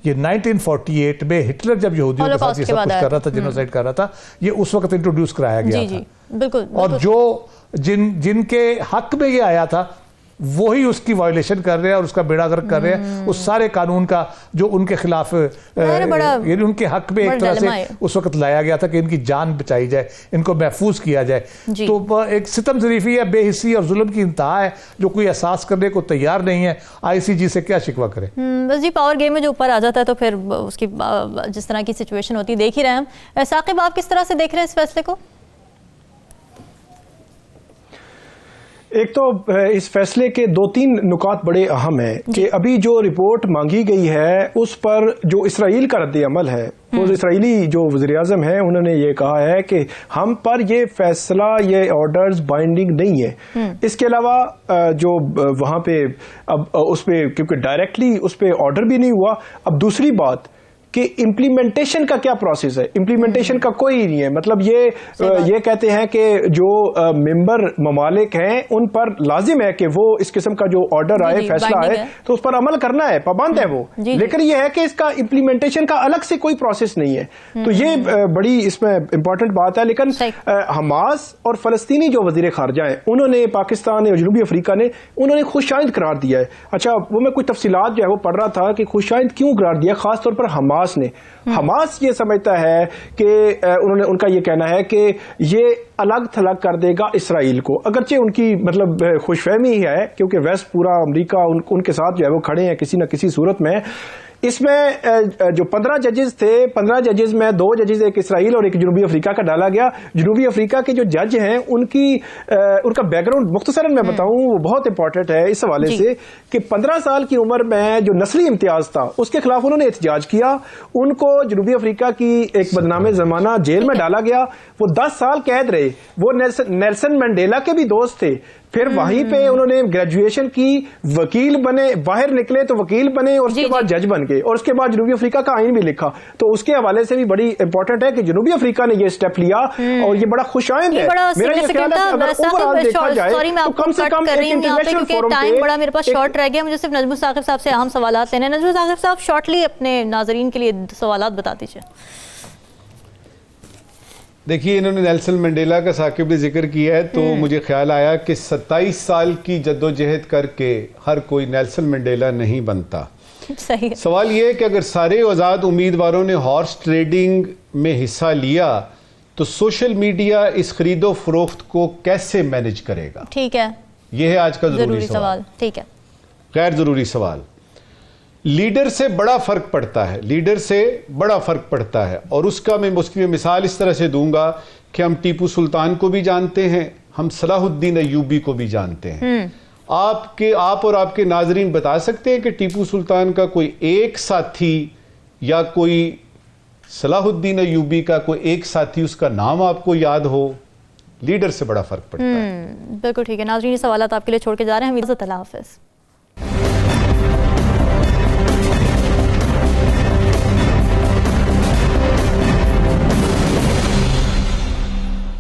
ये 1948 में हिटलर जब यहूदियों के साथ ये सब कुछ कर रहा था, जेनोसाइड कर रहा था, ये उस वक्त इंट्रोड्यूस कराया गया था। बिल्कुल। और जो जिनके हक में ये आया था वही उसकी वायलेशन कर रहे हैं और उसका बेड़ा गर्क कर रहे हैं उस सारे कानून का जो उनके खिलाफ यानी उनके हक में एक तरह से उस वक्त लाया गया था कि इनकी जान बचाई जाए, इनको महफूज किया जाए। तो एक सितम ज़रीफ़ी है, बेहिस्सी और जुल्म की इंतहा है जो कोई एहसास करने को तैयार नहीं है। ICG से क्या शिकवा करें? बस जी, पावर गेम में जो ऊपर आ जाता है तो फिर उसकी जिस तरह की सिचुएशन होती है देख ही रहे हैं हम। साकिब, आप किस तरह से देख रहे हैं इस फैसले को? एक तो इस फैसले के 2-3 नुकात बड़े अहम हैं कि अभी जो रिपोर्ट मांगी गई है उस पर जो इसराइल का रद्द अमल है, वो इसराइली जो वज़ीर-ए-आज़म है उन्होंने ये कहा है कि हम पर ये फैसला, ये ऑर्डर्स बाइंडिंग नहीं है। इसके अलावा जो वहाँ पे अब उस पर क्योंकि डायरेक्टली उस पर ऑर्डर भी नहीं हुआ। अब दूसरी बात कि इम्प्लीमेंटेशन का क्या प्रोसेस है, इम्प्लीमेंटेशन का कोई नहीं है। मतलब ये कहते हैं कि जो मेंबर ममालिक हैं उन पर लाजिम है कि वो इस किस्म का जो ऑर्डर आए, फैसला आए, तो उस पर अमल करना है, पाबंद है वो। लेकिन ये है कि इसका इम्प्लीमेंटेशन का अलग से कोई प्रोसेस नहीं है। तो ये बड़ी इसमें इंपॉर्टेंट बात है। लेकिन हमास और फलस्तीनी जो वजीर खारजा है उन्होंने, पाकिस्तान और जनूबी अफ्रीका ने, उन्होंने खुशाइंद करार दिया है। अच्छा, वो मैं कुछ तफसीलात जो है वो पढ़ रहा था कि खुशाइंद क्यों करार दिया, खासतौर पर हमास ये समझता है कि उनका ये कहना है कि ये अलग थलग कर देगा इसराइल को। अगरचे उनकी मतलब खुशफहमी है क्योंकि वेस्ट पूरा अमेरिका उनके साथ जो है वो खड़े हैं किसी न किसी सूरत में। इसमें जो 15 जजेस थे, 15 जजेस में 2 जजेस एक इसराइल और एक जनूबी अफ्रीका का डाला गया। जनूबी अफ्रीका के जो जज हैं उनका बैकग्राउंड मुख्तसरन मैं बताऊं वो बहुत इंपॉर्टेंट है इस हवाले से कि 15 साल की उम्र में जो नस्ली इम्तियाज था उसके खिलाफ उन्होंने एहतजाज किया। उनको जनूबी अफ्रीका की एक बदनामे जमाना जेल में डाला गया। वो 10 साल कैद रहे। वो नेल्सन मंडेला के भी दोस्त थे। फिर वहीं पे उन्होंने ग्रेजुएशन की, वकील बने, बाहर निकले तो वकील बने और उसके बाद जज बन गए और उसके बाद जनूबी अफ्रीका का आइन भी लिखा। तो उसके हवाले से भी बड़ी इंपॉर्टेंट है कि जनूबी अफ्रीका ने ये स्टेप लिया और ये बड़ा खुशाइंद है। मेरा ये ख्याल है अगर ओवरऑल देखा जाए तो कम से कम एक इंटरनेशनल फोरम पे टाइम बड़ा मेरे पास शॉर्ट रह गया। मुझे सिर्फ नजमुल साकिब साहब से अहम सवालात लेने हैं। नजमुल साकिब साहब, शॉर्टली अपने नाजरीन के लिए सवालात बता दीजिए। देखिए, इन्होंने नेल्सन मंडेला का साकिब ने जिक्र किया है तो मुझे ख्याल आया कि 27 साल की जद्दोजहद करके हर कोई नेल्सन मंडेला नहीं बनता। सही। सवाल ये है कि अगर सारे आज़ाद उम्मीदवारों ने हॉर्स ट्रेडिंग में हिस्सा लिया तो सोशल मीडिया इस खरीदो फरोख्त को कैसे मैनेज करेगा? ठीक है, यह है आज का जरूरी सवाल। ठीक है, गैर जरूरी सवाल। लीडर से बड़ा फर्क पड़ता है, लीडर से बड़ा फर्क पड़ता है। और उसका मैं उसकी मिसाल इस तरह से दूंगा कि हम टीपू सुल्तान को भी जानते हैं, हम सलाहुद्दीन अय्यूबी को भी जानते हैं। आप और आपके नाजरीन बता सकते हैं कि टीपू सुल्तान का कोई एक साथी या कोई सलाहुद्दीन अय्यूबी का कोई एक साथी उसका नाम आपको याद हो? लीडर से बड़ा फर्क पड़ता है। बिल्कुल ठीक है। नाजरीन, सवाल आपके लिए छोड़ के जा रहे हैं। हम इजाज़त, अल्लाह हाफ़िज़।